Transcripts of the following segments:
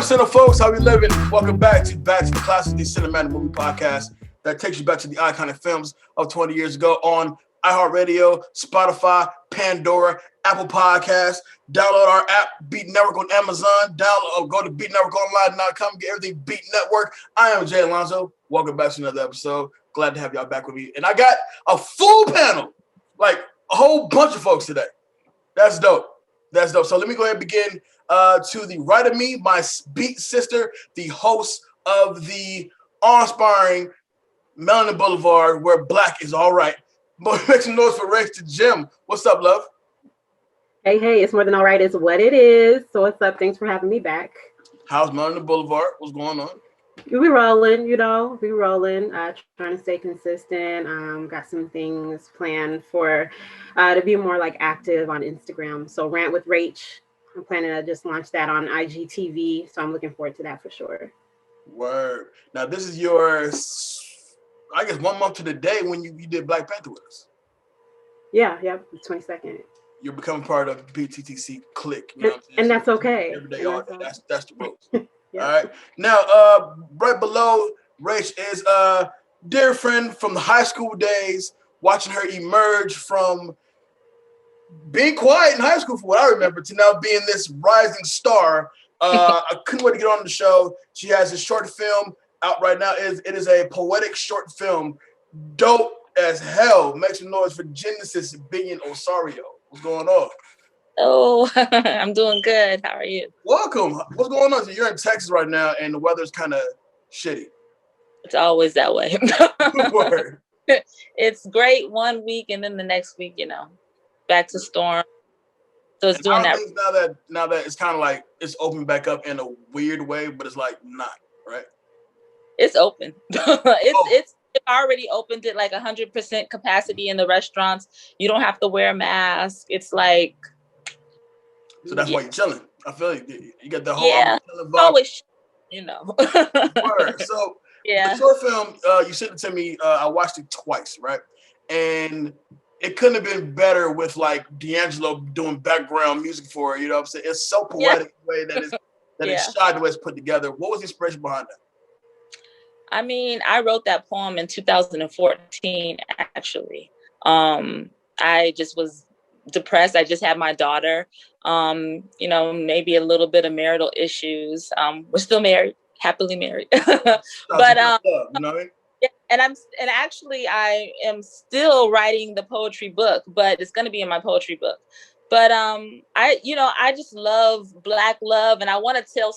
up, Cinema folks? How we living? Welcome back to the Classic, the Cinematic Movie Podcast that takes you back to the iconic films of 20 years ago on iHeartRadio, Spotify, Pandora, Apple Podcasts. Download our app, Beat Network on Amazon. Go to beatnetworkonline.com, get everything Beat Network. I am Jay Alonzo. Welcome back to another episode. Glad to have y'all back with me. And I got a full panel, like a whole bunch of folks today. That's dope. So let me go ahead and begin. To the right of me, my beat sister, the host of the awe-inspiring Melanin Boulevard, where black is all right. Make some noise for Rach Da Gem. What's up, love? Hey, it's more than all right is what it is. So what's up? Thanks for having me back. How's Melanin Boulevard? What's going on? We rolling, trying to stay consistent. Got some things planned for to be more like active on Instagram. So Rant with Rach. I'm planning to just launch that on IGTV, so I'm looking forward to that for sure. Word. Now, this is your, I guess, 1 month to the day when you did Black Panther with us. Yeah, the 22nd. You're becoming part of the BTTC clique. You know what I'm saying? And that's okay. Every day, all day. That's the rules. Yeah. All right. Now, right below Rach is a dear friend from the high school days, watching her emerge from being quiet in high school, for what I remember, to now being this rising star. I couldn't wait to get on the show. She has a short film out right now. It is a poetic short film. Dope as hell. Make some noise for Genesis Binion-Osirio. What's going on? Oh, I'm doing good. How are you? Welcome. What's going on? So you're in Texas right now, and the weather's kind of shitty. It's always that way. Word. It's great 1 week, and then the next week, back to storm. So it's doing that. Now that it's kind of like it's open back up in a weird way, but it's like not, right? It's open. It's already opened at like 100% capacity in the restaurants. You don't have to wear a mask. It's like. So that's why you're chilling. I feel like you got the whole vibe. Always, Word. So the short film, you sent it to me. I watched it twice, right? And it couldn't have been better with like D'Angelo doing background music for it. You know what I'm saying? It's so poetic the way that it's shot, the way it's put together. What was the inspiration behind that? I mean, I wrote that poem in 2014, actually. I just was depressed. I just had my daughter, maybe a little bit of marital issues. We're still married, happily married. But I am still writing the poetry book, but it's going to be in my poetry book. But I just love Black love, and I want to tell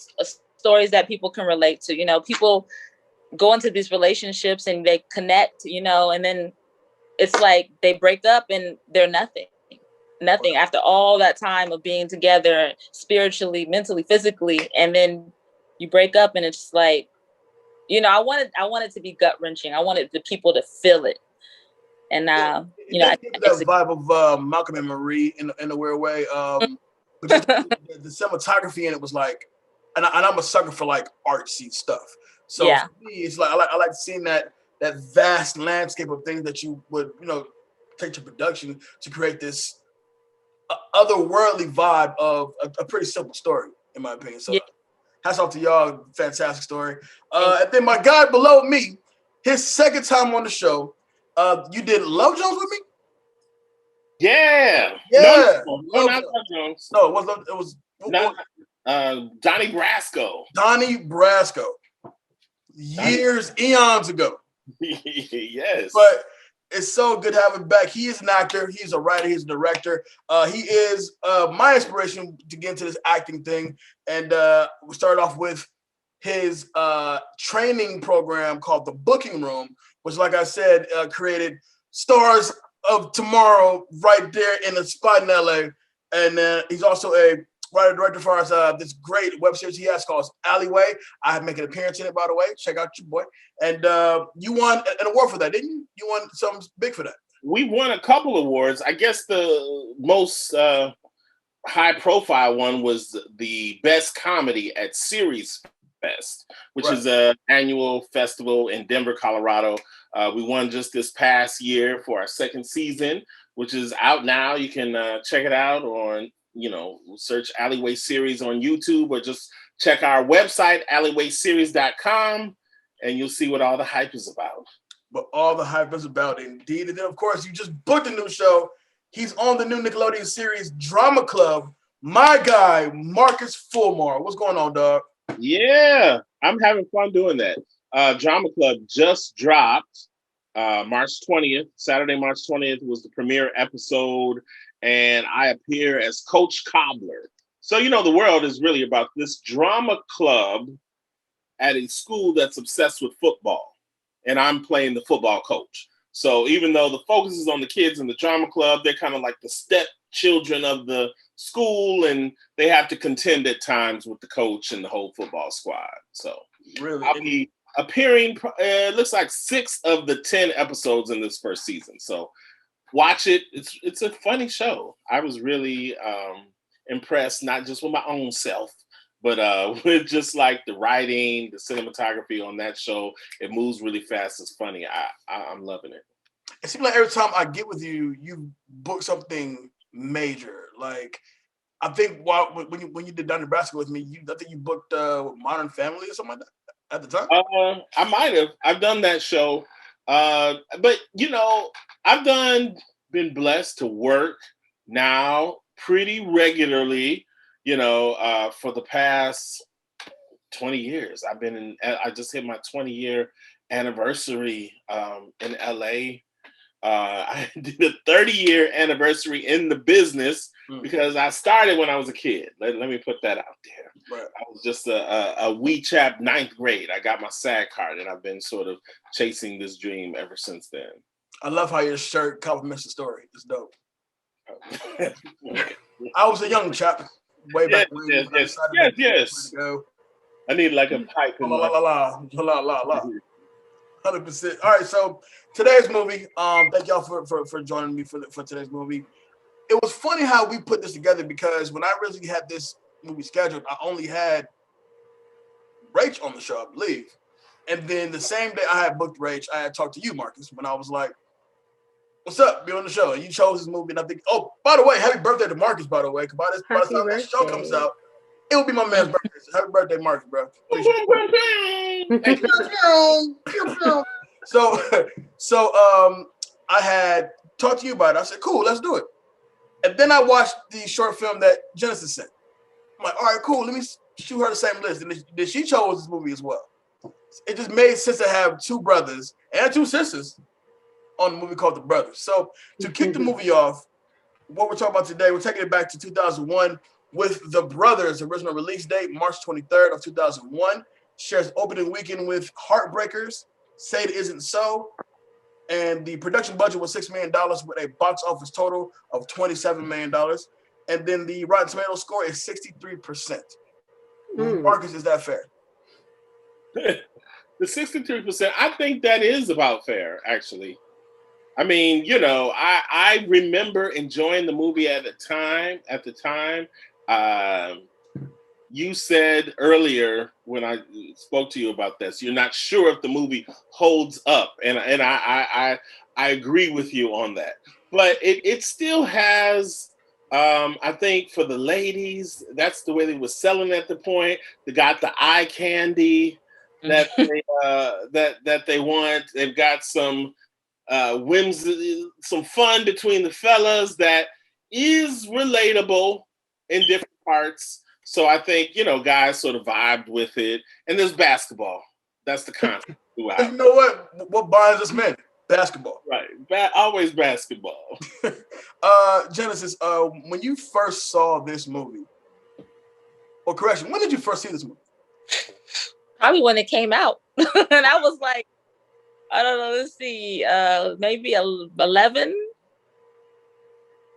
stories that people can relate to. People go into these relationships and they connect, and then it's like they break up and they're nothing after all that time of being together spiritually, mentally, physically, and then you break up and it's like, I wanted to be gut wrenching. I wanted the people to feel it, and that vibe of Malcolm and Marie in a weird way. But just the cinematography in it was like, and I'm a sucker for like artsy stuff. So for me, it's like I like seeing that vast landscape of things that you would take to production to create this otherworldly vibe of a pretty simple story, in my opinion. So. Hats off to y'all. Fantastic story. And then my guy below me, his second time on the show, you did Love Jones with me? Yeah. No, not Love Jones. No, it was Donnie Brasco. Donnie Brasco. Eons ago. Yes. But it's so good to have him back. He is an actor. He's a writer. He's a director. He is my inspiration to get into this acting thing. And we started off with his training program called The Booking Room, which, like I said, created stars of tomorrow right there in the spot in LA. And he's also a writer director for us. This great web series he has called Alleyway. I make an appearance in it, by the way. Check out your boy. And you won an award for that, didn't you? You won something big for that. We won a couple awards. I guess the most high-profile one was the best comedy at Series Fest, which is an annual festival in Denver, Colorado. We won just this past year for our second season, which is out now. You can check it out on, search Alleyway Series on YouTube, or just check our website, alleywayseries.com, and you'll see what all the hype is about. But all the hype is about, indeed. And then, of course, you just booked a new show. He's on the new Nickelodeon series, Drama Club. My guy, Marcus Folmar. What's going on, dog? Yeah, I'm having fun doing that. Drama Club just dropped March 20th. Saturday, March 20th was the premiere episode, and I appear as Coach Cobbler. So, the world is really about this drama club at a school that's obsessed with football, and I'm playing the football coach. So even though the focus is on the kids in the drama club, they're kind of like the stepchildren of the school, and they have to contend at times with the coach and the whole football squad. So really, I'll be appearing, it looks like 6 of the 10 episodes in this first season. So watch it. It's a funny show. I was really impressed, not just with my own self, but with just like the writing, the cinematography on that show. It moves really fast. It's funny. I'm loving it. It seems like every time I get with you, you book something major. Like, I think when you did Down Nebraska with me, I think you booked Modern Family or something like that at the time. I might have. I've done that show. But, I've been blessed to work now pretty regularly, for the past 20 years. I just hit my 20-year anniversary in LA. I did a 30-year anniversary in the business because I started when I was a kid. Let me put that out there. Right. I was just a wee chap, 9th grade. I got my SAG card, and I've been sort of chasing this dream ever since then. I love how your shirt complements the story. It's dope. I was a young chap way back when. Yes. I need like a pipe. La la la la la la. 100%. All right, so today's movie. Thank y'all for joining me for today's movie. It was funny how we put this together because when I originally had this movie scheduled, I only had Rach on the show, I believe. And then the same day I had booked Rach, I had talked to you, Marcus, when I was like, "What's up? Be on the show." And you chose this movie, and I think, oh, by the way, happy birthday to Marcus, by the way. By the time this show comes out, it will be my man's birthday. So happy birthday, Marcus, bro. So I had talked to you about it. I said, cool, let's do it. And then I watched the short film that Genesis sent. I'm like, all right, cool. Let me shoot her the same list. And then she chose this movie as well. It just made sense to have 2 brothers and 2 sisters on the movie called The Brothers. So to kick the movie off, what we're talking about today, we're taking it back to 2001 with The Brothers' original release date, March 23rd of 2001. Shares opening weekend with Heartbreakers, Say It Isn't So. And the production budget was $6 million with a box office total of $27 million. And then the Rotten Tomatoes score is 63%. Marcus, is that fair? The 63%, I think that is about fair, actually. I mean, I remember enjoying the movie at the time. You said earlier when I spoke to you about this, you're not sure if the movie holds up, and I agree with you on that. But it still has, I think, for the ladies, that's the way they were selling at the point. They got the eye candy that they want. They've got some whimsy, some fun between the fellas that is relatable in different parts. So I think, guys sort of vibed with it. And there's basketball. That's the concept. You know what? What binds us men? Basketball. Right. Always basketball. Genesis, when you first saw this movie, or correction, when did you first see this movie? Probably when it came out. And I was like, I don't know, let's see, maybe 11.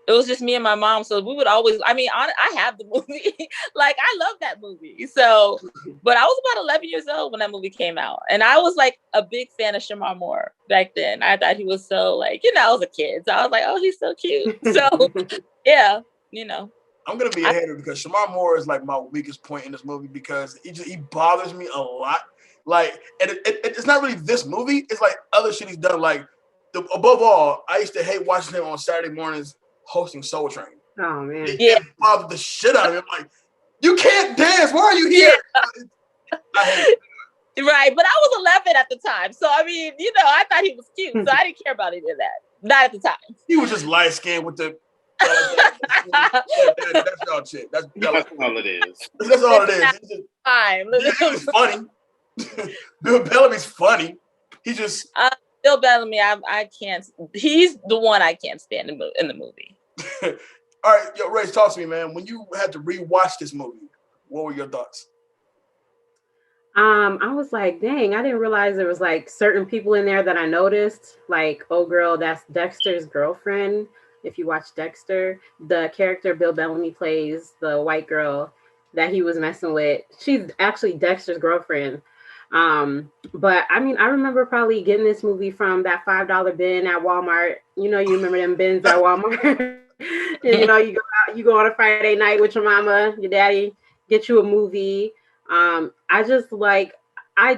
It was just me and my mom. So we would always, I have the movie. Like, I love that movie. So, but I was about 11 years old when that movie came out. And I was like a big fan of Shemar Moore back then. I thought he was so I was a kid. So I was like, oh, he's so cute. So, yeah, I'm going to be a hater because Shemar Moore is like my weakest point in this movie because he bothers me a lot. Like, and it's not really this movie. It's like other shit he's done. Like, above all, I used to hate watching him on Saturday mornings hosting Soul Train. Oh man, It bothered the shit out of him. Like, You can't dance. Why are you here? Yeah. I hate it. Right, but I was 11 at the time, so I mean, I thought he was cute, so I didn't care about any of that. Not at the time. He was just light skinned with the. That's y'all chick. That's all it is. That's all it is. Time. He was funny. Bill Bellamy's funny. He just Bill Bellamy. I can't. He's the one I can't stand in the movie. All right, yo, Ray, talk to me, man. When you had to rewatch this movie, what were your thoughts? I was like, dang, I didn't realize there was like certain people in there that I noticed. Like, oh girl, that's Dexter's girlfriend. If you watch Dexter, the character Bill Bellamy plays, the white girl that he was messing with, she's actually Dexter's girlfriend. But I mean, I remember probably getting this movie from that $5 bin at Walmart. You remember them bins at Walmart. And, you go on a Friday night with your mama, your daddy, get you a movie. I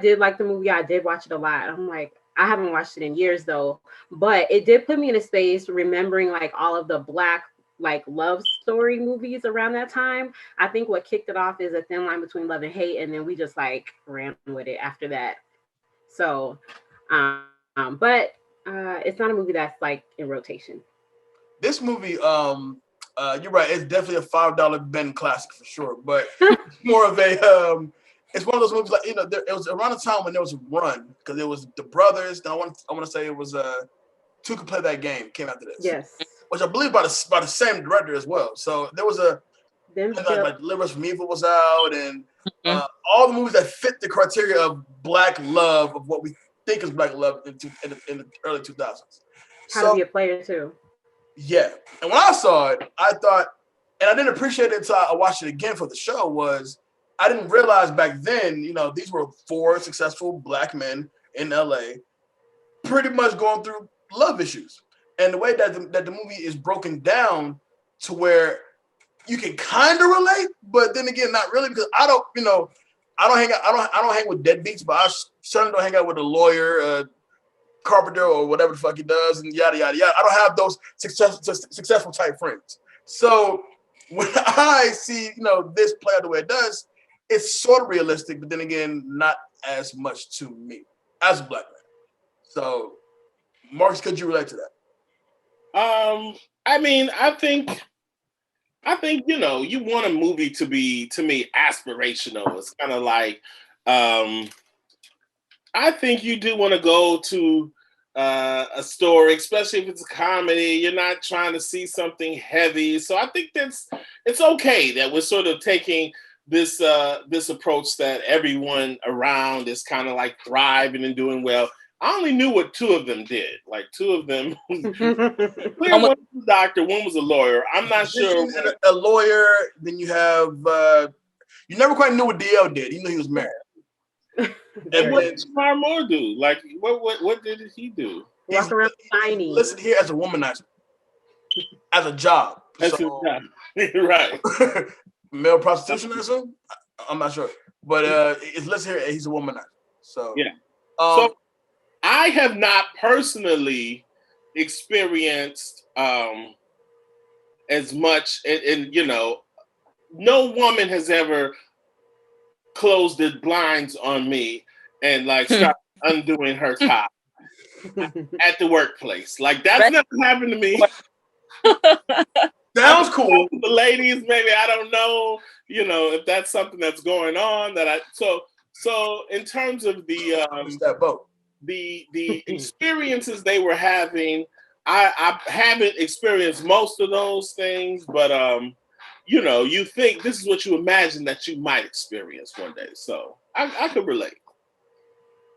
did like the movie. I did watch it a lot. I'm like, I haven't watched it in years though, but it did put me in a space remembering like all of the Black like love story movies around that time. I think what kicked it off is A Thin Line Between Love and Hate, and then we just like ran with it after that. So, but it's not a movie that's like in rotation. This movie, you're right. It's definitely a $5 bin classic for sure, but it's more of a it's one of those movies like it was around the time when there was a run because it was the brothers. I want to say it was Two Could Play That Game came after this. Yes, which I believe by the same director as well. So there was like Deliver Us From Evil was out, and all the movies that fit the criteria of Black love of what we think is Black love in the early 2000s. How to Be a Player too. Yeah, and when I saw it, I thought, and I didn't appreciate it until I watched it again for the show. Was I didn't realize back then, these were 4 successful Black men in LA, pretty much going through love issues. And the way that the movie is broken down to where you can kind of relate, but then again, not really, because I don't hang with deadbeats, but I certainly don't hang out with a lawyer, carpenter, or whatever the fuck he does, and yada yada yada. I don't have those successful type friends. So when I see this play out the way it does, it's sort of realistic, but then again, not as much to me as a Black man. So, Marcus, could you relate to that? I mean, I think you want a movie to be, to me, aspirational. It's kind of like I think you do want to go to a story, especially if it's a comedy. You're not trying to see something heavy. So I think it's okay that we're sort of taking this approach that everyone around is kind of like thriving and doing well. I only knew what 2 of them did. Like 2 of them. One was a doctor, one was a lawyer. I'm not sure. A lawyer. Then you have. You never quite knew what DL did. You knew he was married. And what did Shemar Moore do? Like, what did he do? Walk around shiny. Listen here, as a womanizer, as a job. That's his job. Right. Male prostitution or something? I'm not sure, but it's listed here. He's a womanizer. So yeah. So I have not personally experienced as much, and no woman has ever closed the blinds on me and like start undoing her top at the workplace. Like that's never happened to me. Sounds cool. The ladies, maybe I don't know, if that's something that's going on so in terms of the experiences they were having, I haven't experienced most of those things, but you think this is what you imagine that you might experience one day. So I could relate.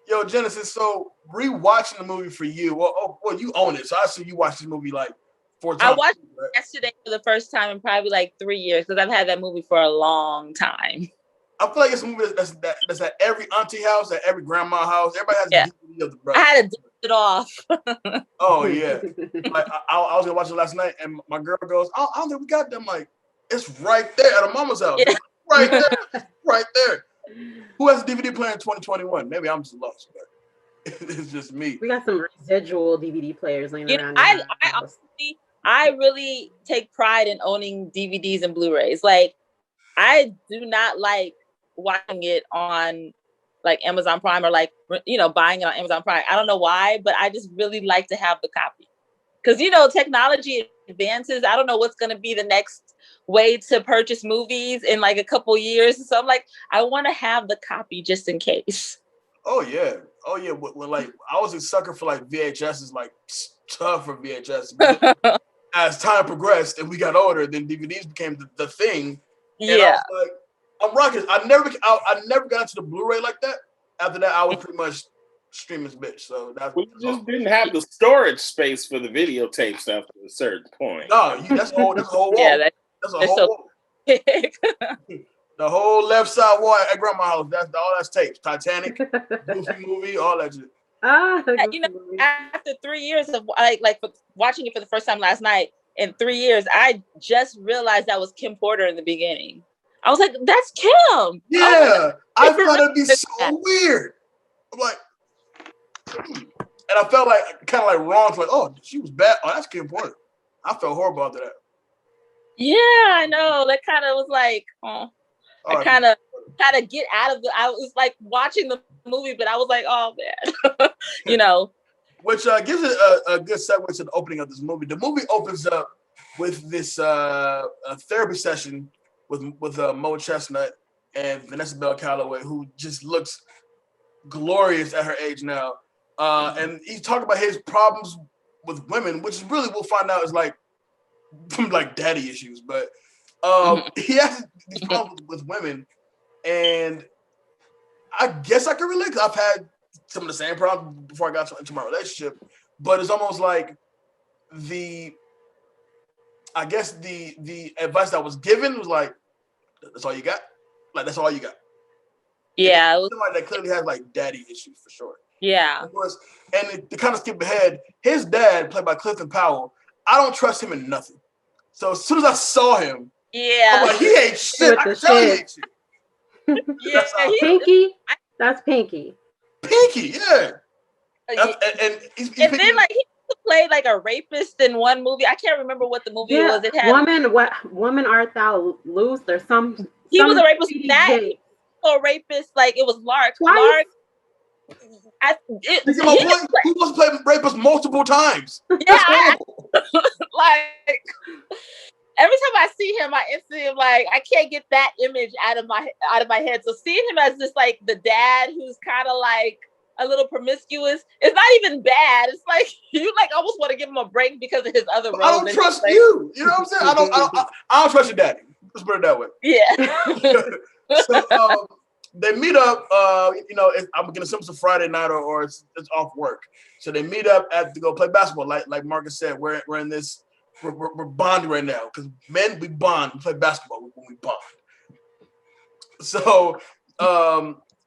Yo, Genesis, so rewatching the movie for you, well, you own it. So I see you watch this movie like 4 times. I watched it yesterday for the first time in probably like 3 years because I've had that movie for a long time. I feel like it's a movie that's at every auntie house, at every grandma house. Everybody has a DVD of the brother. I had to dust it off. Oh, yeah. Like, I was going to watch it last night, and my girl goes, I don't think we got them. Like, it's right there at her mama's house. Yeah. Right there. Right there. Who has a DVD player in 2021? Maybe I'm just lost, but it's just me. We got some residual DVD players laying around. I really take pride in owning DVDs and Blu-rays. Like, I do not like watching it on like Amazon Prime or like, you know, buying it on Amazon Prime. I don't know why, but I just really like to have the copy. Because, you know, technology advances. I don't know what's going to be the next way to purchase movies in like a couple years. So I'm like, I want to have the copy just in case. Oh yeah. When like I was a sucker for like VHS, like tough for VHS. As time progressed and we got older, then DVDs became the thing. And I was like, I'm rocking. I never got into the Blu-ray like that. After that, I was pretty much streaming bitch. So we just didn't have the storage space for the videotapes after a certain point. No, that's a whole wall. Yeah, that's a whole wall. The whole left side wall at grandma's house. That's tapes. Titanic, Goofy movie, all that shit. You know, after 3 years of like watching it for the first time last night, in 3 years, I just realized that was Kim Porter in the beginning. I was like, "That's Kim." Yeah, I thought it'd be so weird. I'm like, and I felt like kind of like wrong. Like, oh, she was bad. Oh, that's Kim Porter. I felt horrible after that. Yeah, I know. That kind of was like, oh, I kind of get out of the. I was like watching the movie, but I was like, oh man, you know. Which gives it a good segue to the opening of this movie. The movie opens up with this a therapy session with Mo Chestnut and Vanessa Bell Calloway, who just looks glorious at her age now. And he's talking about his problems with women, which really we'll find out is like daddy issues. But he has these problems with women, and I guess I can relate because I've had some of the same problems before I got into my relationship. But it's almost like the advice that was given was like, that's all you got? Like, that's all you got? Yeah. Somebody that clearly has like daddy issues for sure. Yeah. And to kind of skip ahead, his dad, played by Clifton Powell, I don't trust him in nothing. So as soon as I saw him, I'm like, he ain't shit. I can tell he ain't shit. Yeah, Pinky. That's Pinky. Pinky, yeah. And then like he played like a rapist in one movie. I can't remember what the movie was. It had woman art thou loose? There's some. He was a rapist. A rapist, like it was Lark. Lark. He was playing rapist multiple times. Yeah, like every time I see him, I instantly am like, I can't get that image out of my head. So seeing him as just like the dad who's kind of like a little promiscuous, it's not even bad. It's like you like almost want to give him a break because of his other roles. I don't trust you. You know what I'm saying? I don't trust your daddy. Let's put it that way. Yeah. So they meet up. I'm gonna assume it's a Friday night or it's off work. So they meet up to go play basketball. Like Marcus said, we're in this. We're bonding right now because men, we bond. We play basketball when we bond. So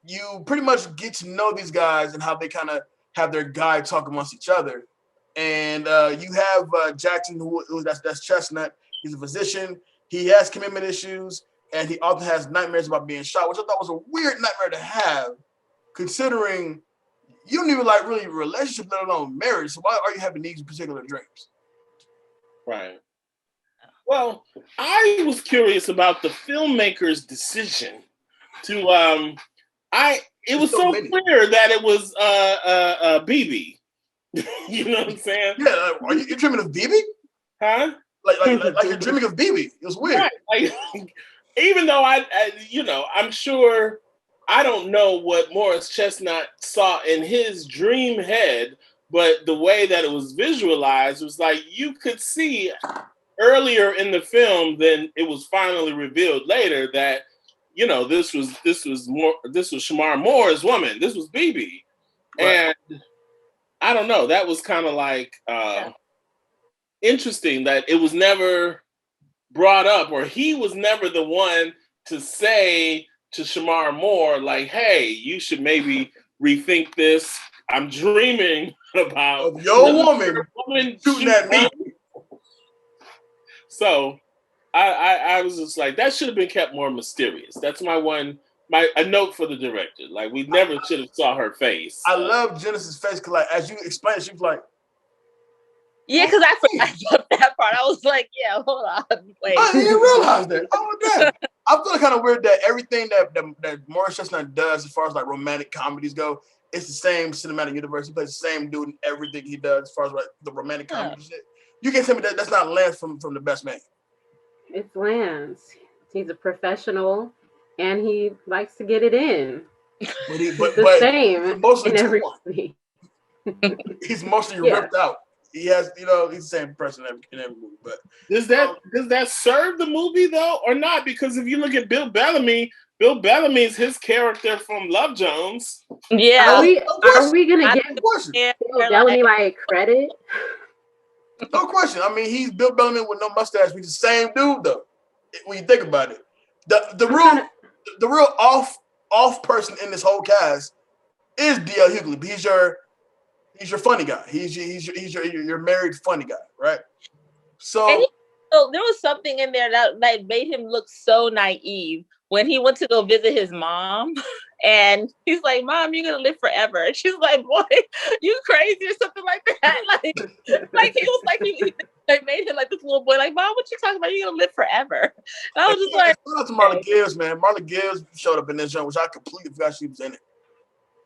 you pretty much get to know these guys and how they kind of have their guy talk amongst each other. And you have Jackson, that's Chestnut. He's a physician. He has commitment issues, and he often has nightmares about being shot, which I thought was a weird nightmare to have, considering you don't even like really relationship, let alone marriage. So why are you having these particular dreams? Right. Well, I was curious about the filmmaker's decision to it was so clear that it was BB. You know what I'm saying? Yeah, are you dreaming of BB? Huh? Like you're dreaming of BB. It was weird. Right. Like, even though I'm sure I don't know what Morris Chestnut saw in his dream head, but the way that it was visualized was like you could see earlier in the film than it was finally revealed later that this was Shemar Moore's woman. This was BB. Right. And I don't know. That was kind of like interesting that it was never brought up, or he was never the one to say to Shemar Moore, like, hey, you should maybe rethink this. I'm dreaming about your woman shooting at me. So I was just like, that should have been kept more mysterious. That's a note for the director. Like, we never should have saw her face. I love Genesis' face because, like, as you explained, she was like, yeah, because I forgot that part. I was like, yeah, hold on, wait. I didn't realize that. Oh, damn. I feel kind of weird that everything that Morris Chestnut does as far as like romantic comedies go, it's the same cinematic universe. He plays the same dude in everything he does as far as like the romantic comedy shit. You can't tell me that's not Lance from The Best Man. It's Lance. He's a professional, and he likes to get it in. But the same mostly in everything. He's mostly ripped out. He has, he's the same person in every movie. But does that serve the movie though, or not? Because if you look at Bill Bellamy is his character from Love Jones. Yeah. Are we gonna give Bill Bellamy like credit? No question. I mean, he's Bill Bellamy with no mustache. He's the same dude though. When you think about it, the real off person in this whole cast is D.L. Hughley. But he's your funny guy. He's your married funny guy, right? So there was something in there that made him look so naive when he went to go visit his mom, and he's like, "Mom, you're gonna live forever." And she's like, "Boy, you crazy," or something like that. Like he was like they made him like this little boy. Like, "Mom, what you talking about? You're gonna live forever." And I was just like, shout out to Marla Gibbs, man. Marla Gibbs showed up in this joint, which I completely forgot she was in it.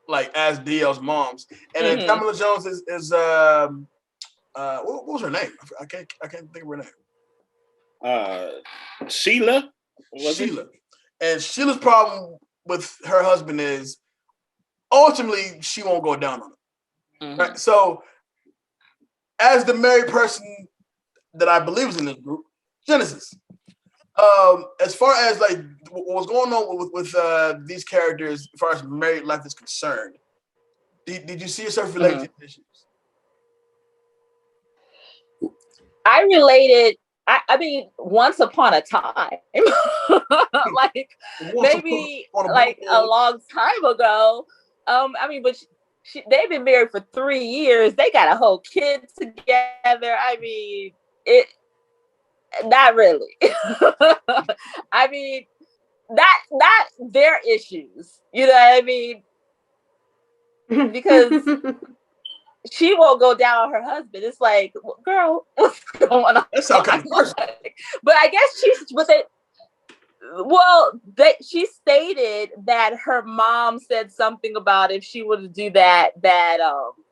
Like as DL's moms, and then Tamala Jones is what was her name? I can't think of her name. Sheila. And Sheila's problem with her husband is ultimately she won't go down on him. Right? So as the married person that I believe is in this group, Genesis. As far as like what's going on with these characters, as far as married life is concerned, did you see yourself related to issues? I related. I mean, once upon a time, like maybe like a long time ago. I mean, but they've been married for 3 years. They got a whole kid together. I mean, not really. I mean, not their issues. You know what I mean? Because she won't go down on her husband. It's like, girl, what's going on? That's how kind of person. But I guess she stated that her mom said something about if she were to do that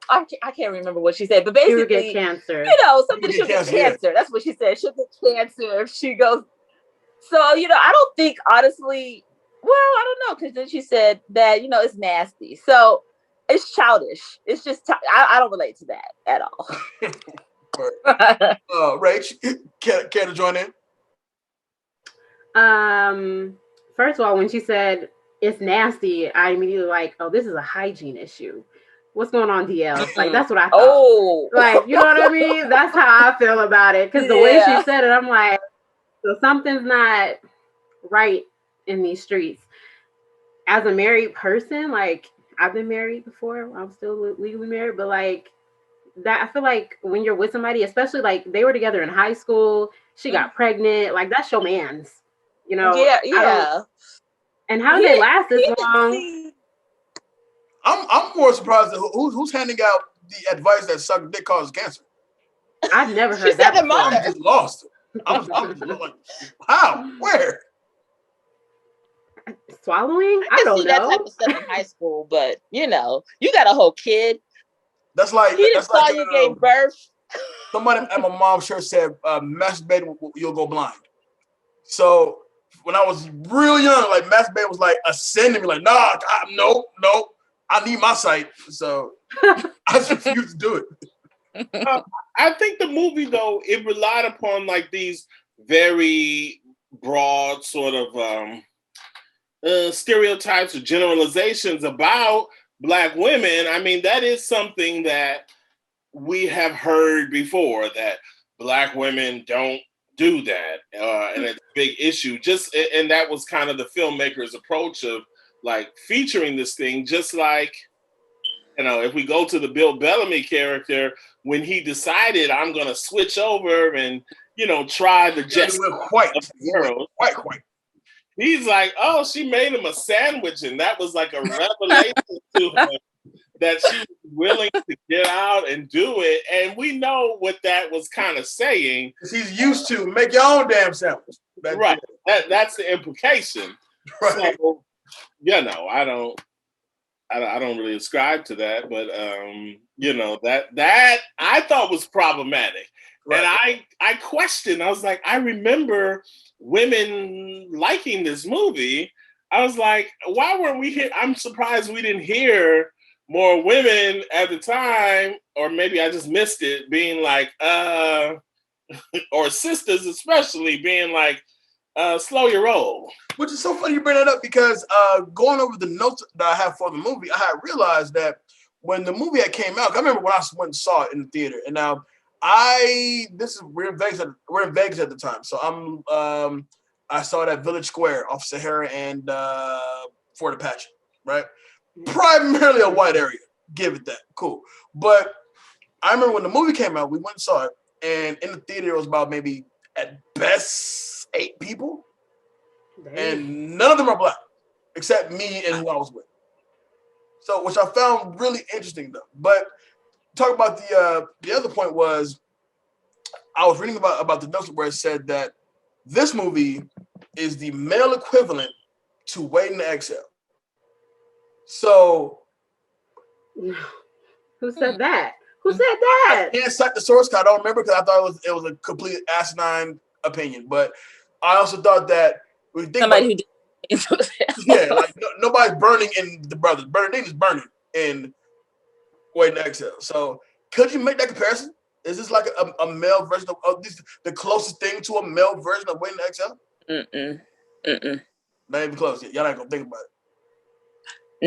I can't remember what she said, but basically, she would get cancer. Something she'll get cancer. That's what she said. She'll get cancer if she goes. So, I don't think, honestly, well, I don't know, because then she said that, it's nasty. So it's childish. It's just, I don't relate to that at all. Rach, care to join in? First of all, when she said it's nasty, I immediately like, oh, this is a hygiene issue. What's going on, DL? Like, that's what I thought. Oh. Like, you know what I mean? That's how I feel about it. Because the way she said it, I'm like, so something's not right in these streets. As a married person, like, I've been married before. I'm still legally married. But, like, that, I feel like when you're with somebody, especially, like, they were together in high school. She got pregnant. Like, that's your man's. Yeah. And how did they last this long? I'm more surprised that who's handing out the advice that suck dick causes cancer. I've never heard that before. I'm just lost. I'm like, how? Where? Swallowing? I don't know. That type of stuff in high school, but you got a whole kid. That's like he didn't saw you gave birth. Somebody at my mom's church said, "Masturbate, you'll go blind." So when I was real young, like masturbate was like ascending me, like, nah, no. I need my sight, so I just refuse to do it. I think the movie, though, it relied upon like these very broad sort of stereotypes or generalizations about Black women. I mean, that is something that we have heard before, that Black women don't do that, and it's a big issue. And that was kind of the filmmaker's approach of like featuring this thing, just like, if we go to the Bill Bellamy character, when he decided I'm going to switch over and, try the just quite. world. Quite. He's like, oh, she made him a sandwich. And that was like a revelation to him that she was willing to get out and do it. And we know what that was kind of saying. He's used to make your own damn sandwich. Right. That's the implication. Right. So, I don't really ascribe to that, but that I thought was problematic. Right. And I questioned. I was like, I remember women liking this movie. I was like, why weren't we here? I'm surprised we didn't hear more women at the time, or maybe I just missed it, being like, or sisters especially being like, slow your roll. Which is so funny you bring that up, because going over the notes that I have for the movie, I had realized that when the movie came out, I remember when I went and saw it in the theater, and now we're in Vegas at the time, so I saw it at Village Square off Sahara and Fort Apache, right? Primarily a white area, give it that, cool. But I remember when the movie came out, we went and saw it, and in the theater it was about maybe at best 8 people. Dang. And none of them are black, except me and who I was with. So, which I found really interesting, though. But talk about the other point was, I was reading about the notes where it said that this movie is the male equivalent to Waiting to Exhale. So, who said that? Who said that? I can't cite the source because I don't remember, because I thought it was a complete asinine opinion. But I also thought that when you think somebody who did. Yeah, like nobody's burning in the brothers. Bernadine is burning in Waiting to Exhale. So could you make that comparison? Is this like a male version of this, the closest thing to a male version of Waiting to Exhale? Not even close yet. Y'all not gonna think about it.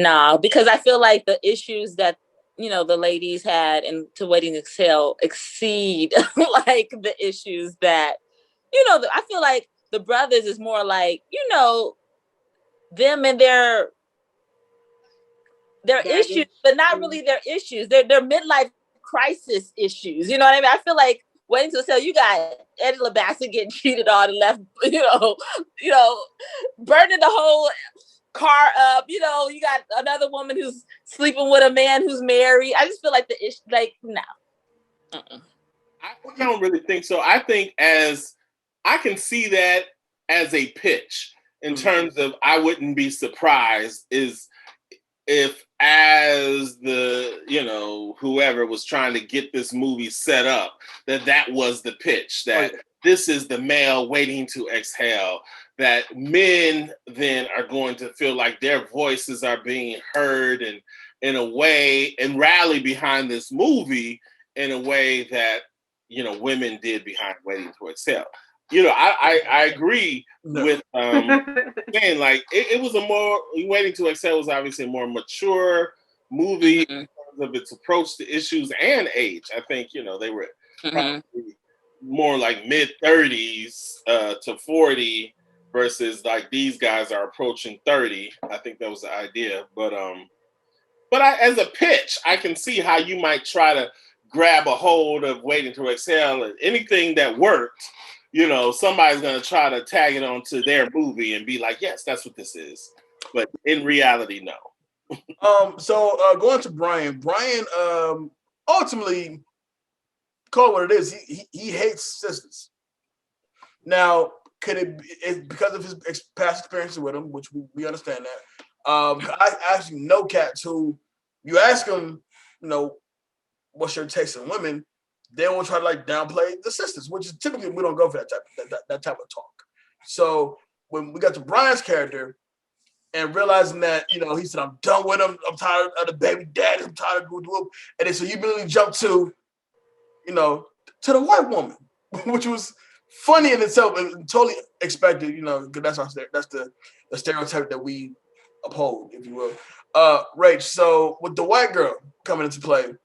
No, because I feel like the issues that the ladies had in To Waiting to Exhale exceed like the issues that I feel like the brothers is more like them and their issues, but not really their issues. They're midlife crisis issues. You know what I mean? I feel like Waiting to Exhale, you got Eddie LaBassett getting cheated on and left, burning the whole car up. You got another woman who's sleeping with a man who's married. I just feel like the issue, like, no. I don't really think so. I think I can see that as a pitch in terms of, I wouldn't be surprised if as the, whoever was trying to get this movie set up, that was the pitch, that this is the male waiting to exhale, that men then are going to feel like their voices are being heard and in a way, and rally behind this movie in a way that, women did behind Waiting to Exhale. I agree with saying like it was a more, Waiting to Exhale was obviously a more mature movie in terms of its approach to issues and age. I think they were probably more like mid-30s to 40 versus like these guys are approaching 30. I think that was the idea, but as a pitch, I can see how you might try to grab a hold of Waiting to Exhale, and anything that worked. Somebody's going to try to tag it onto their movie and be like, yes, that's what this is. But in reality, no. So going to Brian ultimately, call it what it is. He hates sisters. Now, could it be because of his past experiences with them, which we understand that. I actually know cats who, you ask them, what's your taste in women, they will try to like downplay the sisters, which is typically, we don't go for that type of talk. So when we got to Brian's character and realizing that, he said, I'm done with him, I'm tired of the baby daddy, I'm tired of whoop. And then so you immediately jump to, to the white woman, which was funny in itself and totally expected, because that's the stereotype that we uphold, if you will. Rach, so with the white girl coming into play,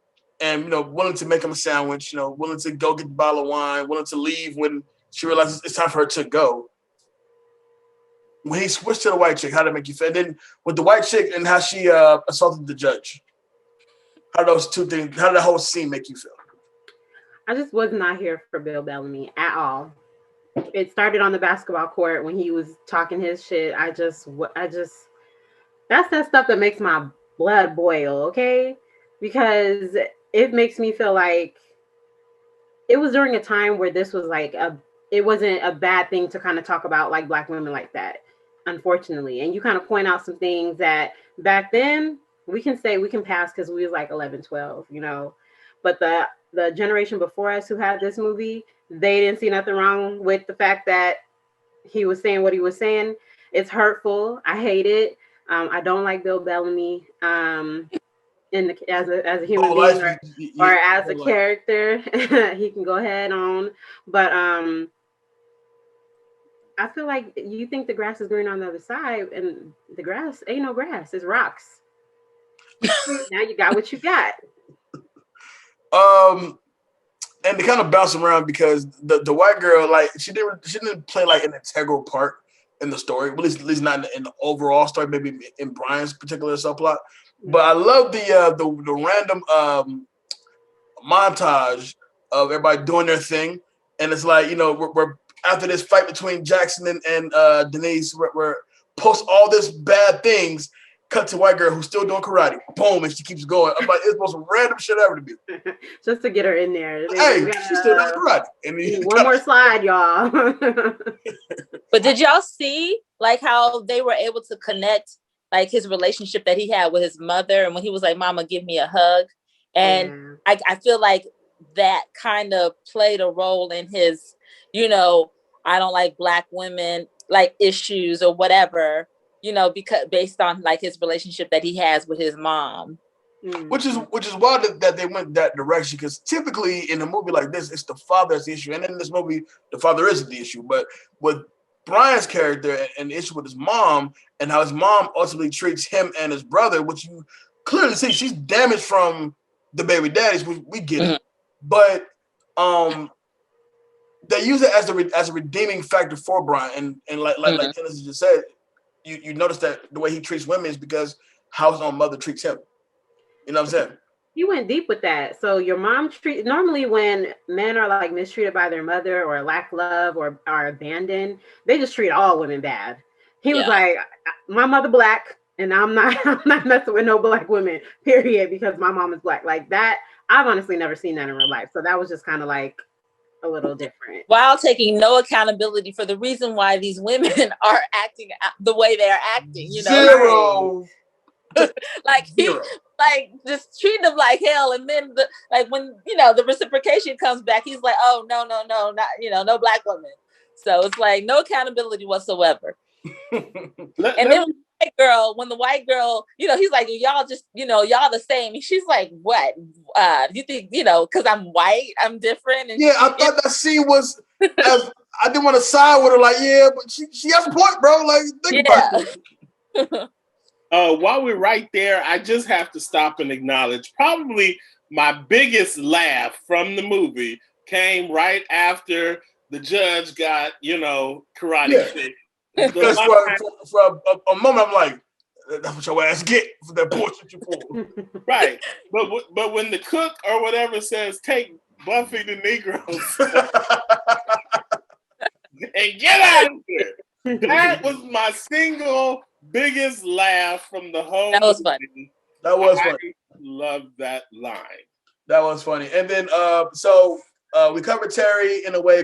and willing to make him a sandwich, willing to go get a bottle of wine, willing to leave when she realizes it's time for her to go. When he switched to the white chick, how did it make you feel? And then with the white chick and how she assaulted the judge, how did that whole scene make you feel? I just was not here for Bill Bellamy at all. It started on the basketball court when he was talking his shit. I just that's that stuff that makes my blood boil, okay? Because it makes me feel like it was during a time where this was like a it wasn't a bad thing to kind of talk about like Black women like that, unfortunately. And you kind of point out some things that back then we can pass because we was like 11, 12, you know. But the generation before us who had this movie, they didn't see nothing wrong with the fact that he was saying what he was saying. It's hurtful. I hate it. I don't like Bill Bellamy as a human being or as a character. He can go ahead on, but I feel like you think the grass is green on the other side, and the grass ain't no grass. It's rocks. Now you got what you got. And they kind of bounce around because the white girl, like she didn't play like an integral part in the story. At least not in the overall story. Maybe in Brian's particular subplot. But I love the random montage of everybody doing their thing, and it's like, you know, we're after this fight between Jackson and Denise, we're post all this bad things. Cut to white girl who's still doing karate. Boom, and she keeps going. I'm like, it's the most random shit ever to be. Just to get her in there. Hey, she still does karate. And one more slide, y'all. But did y'all see like how they were able to connect like his relationship that he had with his mother, and when he was like, "Mama, give me a hug," and I feel like that kind of played a role in his, you know, I don't like Black women like issues or whatever. You know, because based on like his relationship that he has with his mom, which is wild that they went that direction. Because typically in a movie like this, it's the father that's the issue, and in this movie, the father isn't the issue. But with Brian's character and the issue with his mom and how his mom ultimately treats him and his brother, which you clearly see she's damaged from the baby daddies. We get it, but they use it as a redeeming factor for Brian, and like Genesis just said. You notice that the way he treats women is because how his own mother treats him. You know what I'm saying? You went deep with that. So your mom normally when men are like mistreated by their mother or lack love or are abandoned, they just treat all women bad. He was like, my mother Black, and I'm not messing with no Black women, period, because my mom is Black. Like that, I've honestly never seen that in real life. So that was just kind of like a little different. While taking no accountability for the reason why these women are acting the way they're acting, you know. Zero. Like like just treating them like hell, and then when you know the reciprocation comes back, he's like, oh no, not, you know, no Black women. So it's like no accountability whatsoever. And then when the white girl, you know, he's like, y'all just, you know, y'all the same. And she's like, what? You think, you know, because I'm white, I'm different? And I thought that scene was, I didn't want to side with her, like, yeah, but she has a point, bro. Like, think about it. While we're right there, I just have to stop and acknowledge probably my biggest laugh from the movie came right after the judge got, you know, karate kick. Because for a moment, I'm like, that's what your ass get for that bullshit you pulled. Right. But when the cook or whatever says, take Buffy the Negroes and get out of here, that was my single biggest laugh from the whole movie. Funny. That was funny. I love that line. That was funny. And then, we covered Terry in a way.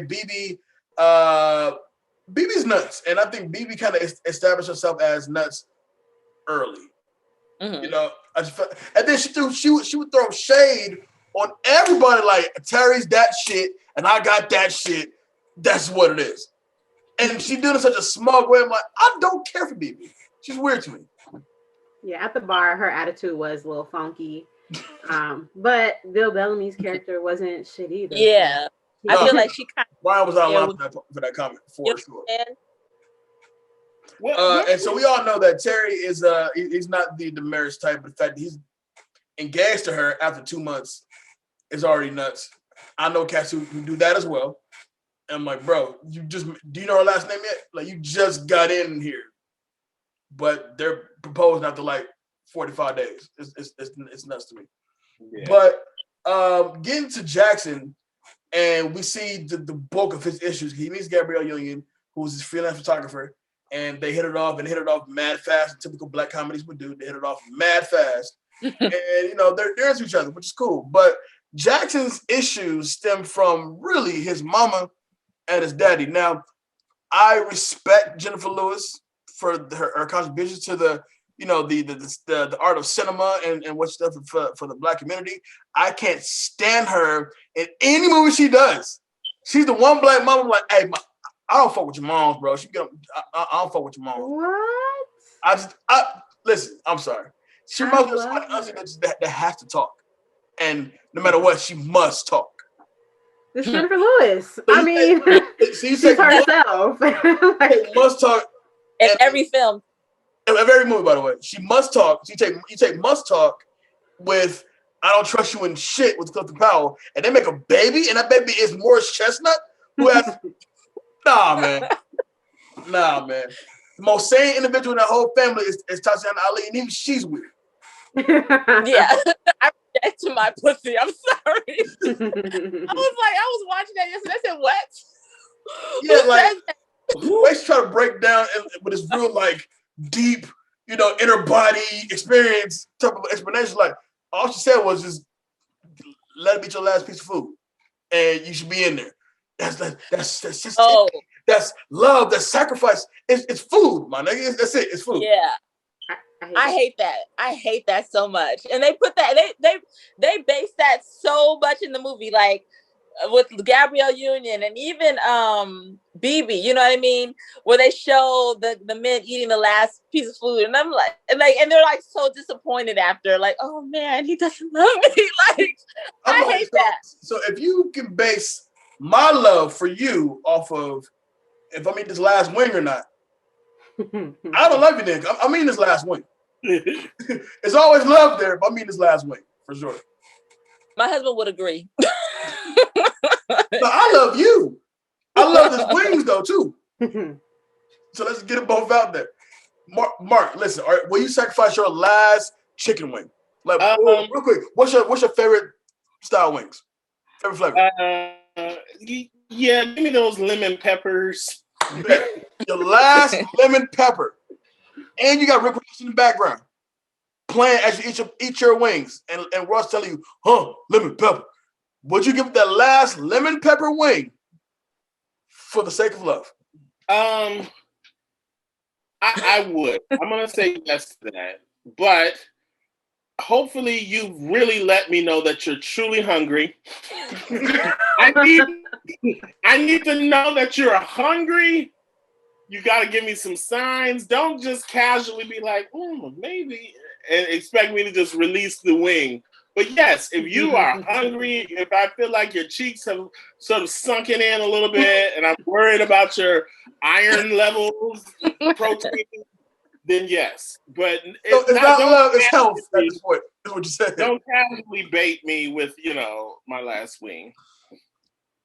BB's nuts, and I think BB kind of established herself as nuts early. Mm-hmm. You know, I just felt, and then she would throw shade on everybody. Like, Terry's that shit, and I got that shit. That's what it is. And she did it in such a smug way. I'm like, I don't care for BB. She's weird to me. Yeah, at the bar, her attitude was a little funky. But Bill Bellamy's character wasn't shit either. Yeah. I feel like she kind of... Brian was out of line for that comment, for sure. And so we all know that Terry is he's not the marriage type, but the fact that he's engaged to her after 2 months is already nuts. I know cats who do that as well. And I'm like, bro, do you know her last name yet? Like, you just got in here. But they're proposing after like 45 days. It's nuts to me. Yeah. But getting to Jackson, and we see the bulk of his issues. He meets Gabrielle Union, who's his freelance photographer, and they hit it off mad fast. Typical Black comedies would do. They hit it off mad fast. And, you know, they're into each other, which is cool. But Jackson's issues stem from really his mama and his daddy. Now, I respect Jennifer Lewis for her contributions to the art of cinema and what stuff for the Black community. I can't stand her in any movie she does. She's the one Black mom. I'm like, hey, I don't fuck with your moms, bro. I don't fuck with your moms. What? Listen. I'm sorry. She reminds me of somebody that has to talk, and no matter what, she must talk. It's Jennifer Lewis. So I mean, she's herself. Like, must talk in every film. In every movie, by the way, she must talk. You take must talk with I don't trust you in shit with Clifton Powell, and they make a baby, and that baby is Morris Chestnut, who has nah, man. The most sane individual in that whole family is Tatiana Ali, and even she's weird. Yeah, I reject my pussy. I'm sorry. I was watching that yesterday. I said, "What?" Yeah, like always try to break down with this real like deep, inner body experience type of explanation. Like all she said was just let it be your last piece of food, and you should be in there. That's just that's love. That's sacrifice. It's food, my nigga. That's it. It's food. Yeah. I hate that. I hate that so much. And they put that they base that so much in the movie, like with Gabrielle Union and even BB, you know what I mean? Where they show the men eating the last piece of food, and I'm like, and they're like so disappointed after, like, oh man, he doesn't love me. Like, I hate that. So if you can base my love for you off of if I'm eating this last wing or not, I don't love you then. I mean this last wing. It's always love there if I mean this last wing, for sure. My husband would agree. No, I love you. I love his wings though too. So let's get them both out there. Mark, listen. Will you sacrifice your last chicken wing? Like real quick, what's your favorite style wings? Favorite flavor? Yeah, give me those lemon peppers. Your last lemon pepper, and you got Rick Ross in the background playing as you eat your wings, and Ross telling you, lemon pepper. Would you give that last lemon pepper wing for the sake of love? I would. I'm gonna say yes to that, but hopefully you really let me know that you're truly hungry. I need to know that you're hungry. You got to give me some signs. Don't just casually be like, maybe, and expect me to just release the wing. But yes, if you are hungry, if I feel like your cheeks have sort of sunken in a little bit, and I'm worried about your iron levels, protein, then yes. But it's not love, it's health at this point. Is what you said. Don't casually bait me with, my last wing.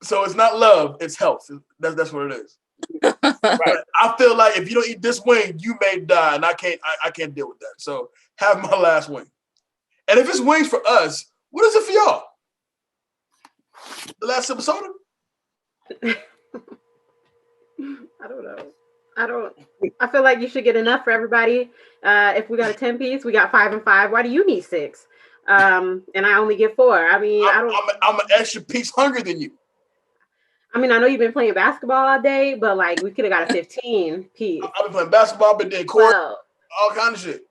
So it's not love, it's health. That's what it is. Right. I feel like if you don't eat this wing, you may die, and I can't deal with that. So have my last wing. And if it's wings for us, what is it for y'all? The last episode? I don't know. I feel like you should get enough for everybody. If we got a 10-piece, we got 5 and 5. Why do you need 6? And I only get 4. I mean, I'm an extra piece hungrier than you. I mean, I know you've been playing basketball all day, but like we could have got a 15 piece. I've been playing basketball, been doing court, all kind of shit.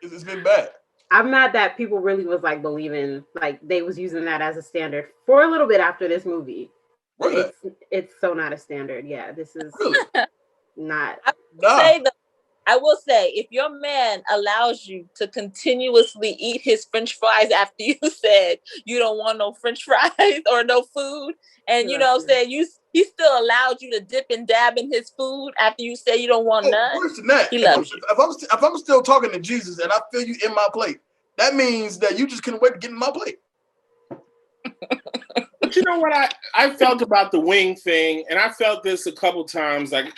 It's been bad. I'm mad that people really was like believing, like they was using that as a standard for a little bit after this movie. Really? It's so not a standard. Yeah, this is really not. I will say, if your man allows you to continuously eat his French fries after you said you don't want no French fries or no food, and you know what I'm saying, he still allowed you to dip and dab in his food after you say you don't want none. Worse than that, he loves you. If I'm still talking to Jesus and I feel you in my plate, that means that you just couldn't wait to get in my plate. But you know what I felt about the wing thing, and I felt this a couple times, like,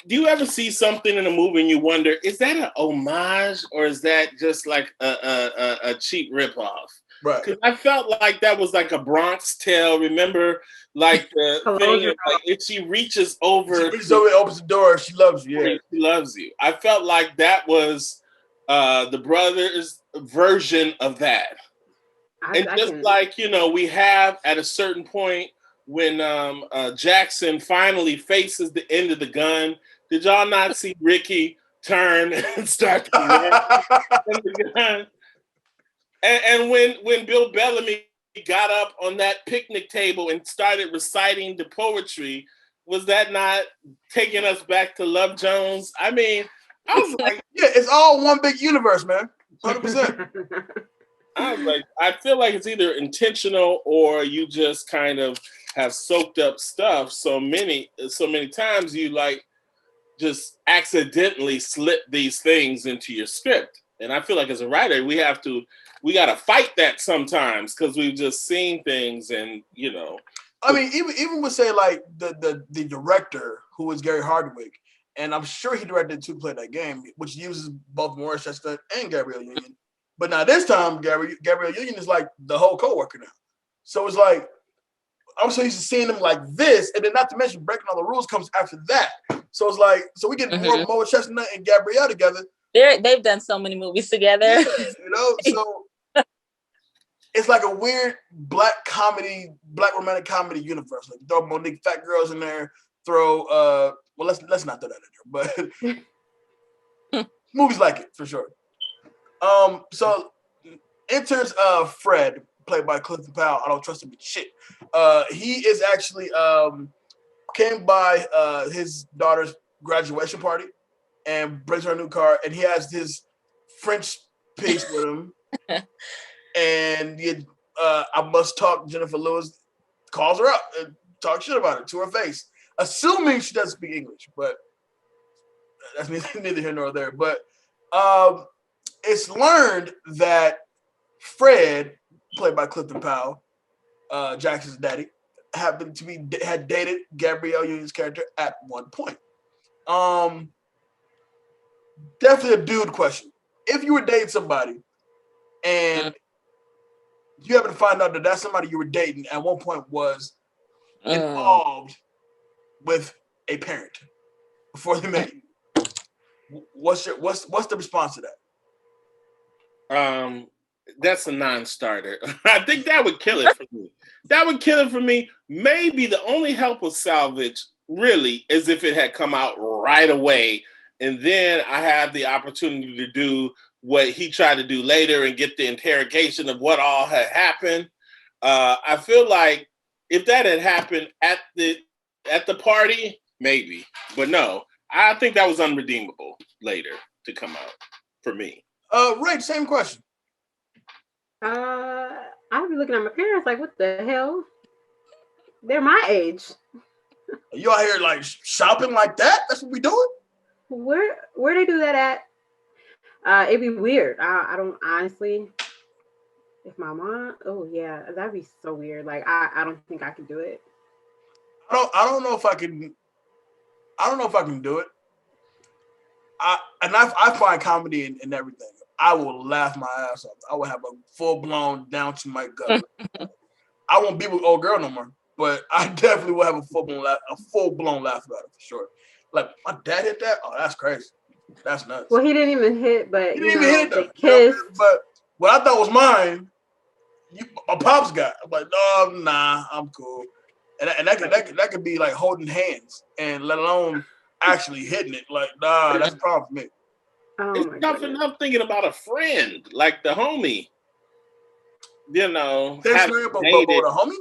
do you ever see something in a movie and you wonder, is that an homage or is that just like a cheap ripoff? Right. Because I felt like that was like a Bronx Tale. Remember, like the thing, like if she reaches over, opens the door, she loves you. Yeah, she loves you. I felt like that was the brother's version of that. Like we have at a certain point when Jackson finally faces the end of the gun. Did y'all not see Ricky turn and start to run from the gun? And when Bill Bellamy got up on that picnic table and started reciting the poetry, was that not taking us back to Love Jones? I mean, I was like, yeah, it's all one big universe, man. 100%. I was like, I feel like it's either intentional or you just kind of have soaked up stuff so many times you like just accidentally slip these things into your script. And I feel like as a writer, we got to fight that sometimes because we've just seen things and, you know. I mean, even with say like the director who is Gary Hardwick, and I'm sure he directed To Play That Game, which uses both Morris Chestnut and Gabrielle Union. But now this time, Gabrielle Union is like the whole co-worker now. So it's like, I'm so used to seeing them like this, and then not to mention Breaking All the Rules comes after that. So it's like, so we get more Morris Chestnut and Gabrielle together. They've done so many movies together. Yeah, you know, so it's like a weird black romantic comedy universe. Like throw Monique Fat Girls in there, throw well let's not throw that in there, but movies like it for sure. So enters Fred, played by Clifton Powell. I don't trust him with shit. He is actually came by his daughter's graduation party and brings her a new car, and he has his French piece with him. And I must talk. Jennifer Lewis calls her up and talks shit about it to her face, assuming she doesn't speak English, but that's neither here nor there. But it's learned that Fred, played by Clifton Powell, Jackson's daddy, had dated Gabrielle Union's character at one point. Definitely a dude question. If you were dating somebody and you happen to find out that somebody you were dating at one point was involved with a parent before they met you, what's the response to that? That's a non-starter. I think that would kill it for me. That would kill it for me. Maybe the only help with salvage really is if it had come out right away, and then I have the opportunity to do what he tried to do later and get the interrogation of what all had happened. I feel like if that had happened at the party, maybe, but no, I think that was unredeemable later to come out for me. Right, same question. I'd be looking at my parents like, what the hell? They're my age. You out here like shopping like that? That's what we doing? Where they do that at? It'd be weird. I don't honestly. If my mom, oh yeah, that'd be so weird. Like I don't think I could do it. I don't know if I can. I don't know if I can do it. I find comedy in everything. I will laugh my ass off. I will have a full blown down to my gut. I won't be with old girl no more, but I definitely will have a full blown laugh about it for sure. Like my dad hit that. Oh, that's crazy. That's nuts. Well, he didn't even hit, but he didn't even hit they them. kissed. But what I thought was mine, my pops got. I'm like, no, nah, I'm cool. And that could be like holding hands, and let alone actually hitting it. Like, nah, that's a problem for me. Oh, it's tough enough thinking about a friend, like the homie. You know, same scenario, but with a homie?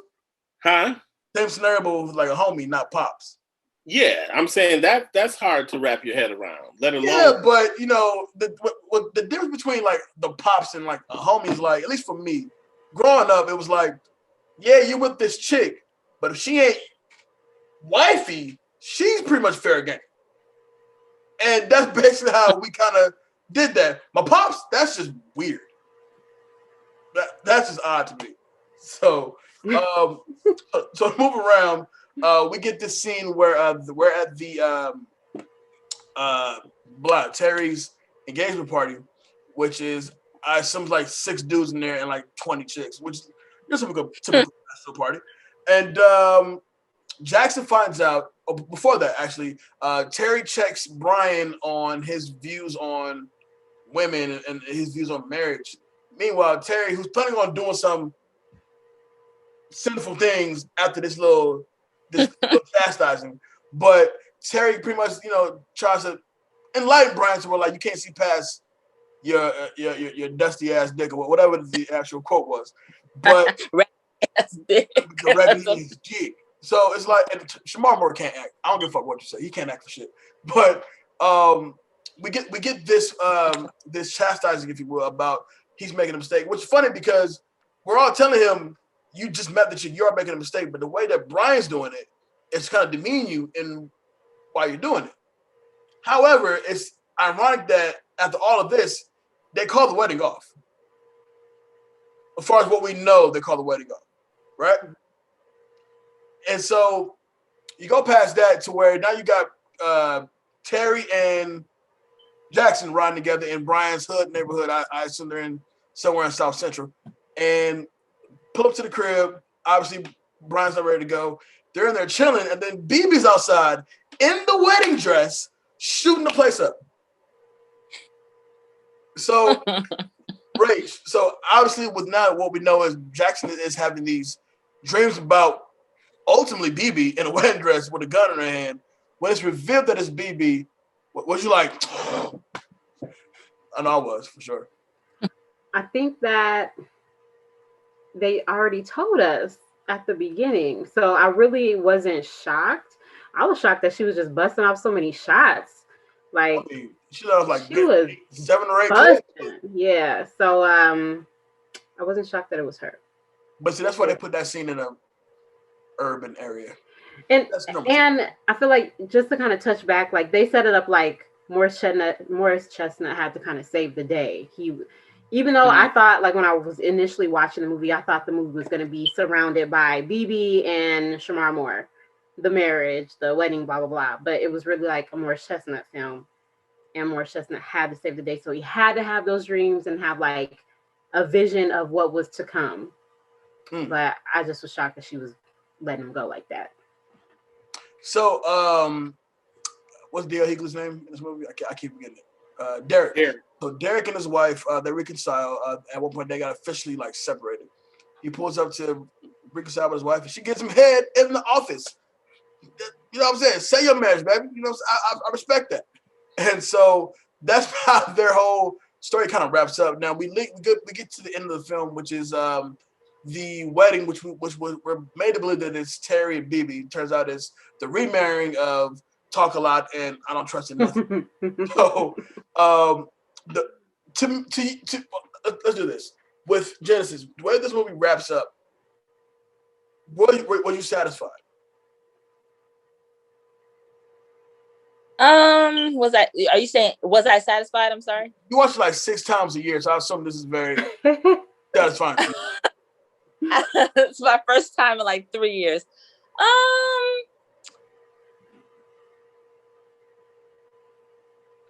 Huh? Same scenario, but with like a homie, not pops. Yeah, I'm saying that's hard to wrap your head around. Let alone. Yeah, but you know, the difference between like the pops and like a homie is like, at least for me, growing up, it was like, yeah, you with this chick, but if she ain't wifey, she's pretty much fair game. And that's basically how we kind of did that. My pops, that's just weird. That's just odd to me. So, so move around. We get this scene where we're at the Terry's engagement party, which is some like 6 dudes in there and like 20 chicks, which is a typical party. And Jackson finds out, before that actually, Terry checks Brian on his views on women and his views on marriage. Meanwhile, Terry, who's planning on doing some sinful things after this little chastising. But Terry pretty much, tries to enlighten Brian to where like you can't see past your dusty ass dick or whatever the actual quote was. But the regular dick. So it's like, and Shemar Moore can't act. I don't give a fuck what you say. He can't act for shit. But we get this this chastising, if you will, about he's making a mistake, which is funny because we're all telling him you just met the chick, you're making a mistake. But the way that Brian's doing it, it's kind of demean you in while you're doing it. However, it's ironic that after all of this, they call the wedding off. As far as what we know, they call the wedding off, right? And so you go past that to where now you got Terry and Jackson riding together in Brian's hood neighborhood. I assume they're in somewhere in South Central. And pull up to the crib. Obviously, Brian's not ready to go. They're in there chilling, and then BB's outside in the wedding dress, shooting the place up. So, Rach, so obviously with now what we know is Jackson is having these dreams about ultimately BB in a wedding dress with a gun in her hand. When it's revealed that it's BB, was you like, I know I was, for sure. I think that they already told us at the beginning. So I really wasn't shocked. I was shocked that she was just busting off so many shots. Like, I mean, she was like she was 7 or 8 busting. Yeah. So I wasn't shocked that it was her. But see, that's why they put that scene in a urban area. And I feel like just to kind of touch back, like they set it up like Morris Chestnut had to kind of save the day. Even though I thought, like when I was initially watching the movie, I thought the movie was going to be surrounded by BB and Shemar Moore, the marriage, the wedding, blah, blah, blah. But it was really like a Morris Chestnut film. And Morris Chestnut had to save the day. So he had to have those dreams and have like a vision of what was to come. But I just was shocked that she was letting him go like that. So, what's D.L. Hughley's name in this movie? I keep forgetting it. Derek. So Derek and his wife, they reconcile. At one point, they got officially like separated. He pulls up to reconcile with his wife, and she gives him head in the office. You know what I'm saying? Say your marriage, baby. You know, I respect that. And so that's how their whole story kind of wraps up. Now we get to the end of the film, which is the wedding, which we're made to believe that it's Terry and BB. Turns out it's the remarrying of Talk a Lot and I Don't Trust in Nothing. So let's do this with Genesis. The way this movie wraps up, were you satisfied? Are you saying was I satisfied? I'm sorry. You watch it like 6 times a year, so I assume this is very satisfying. It's my first time in like 3 years.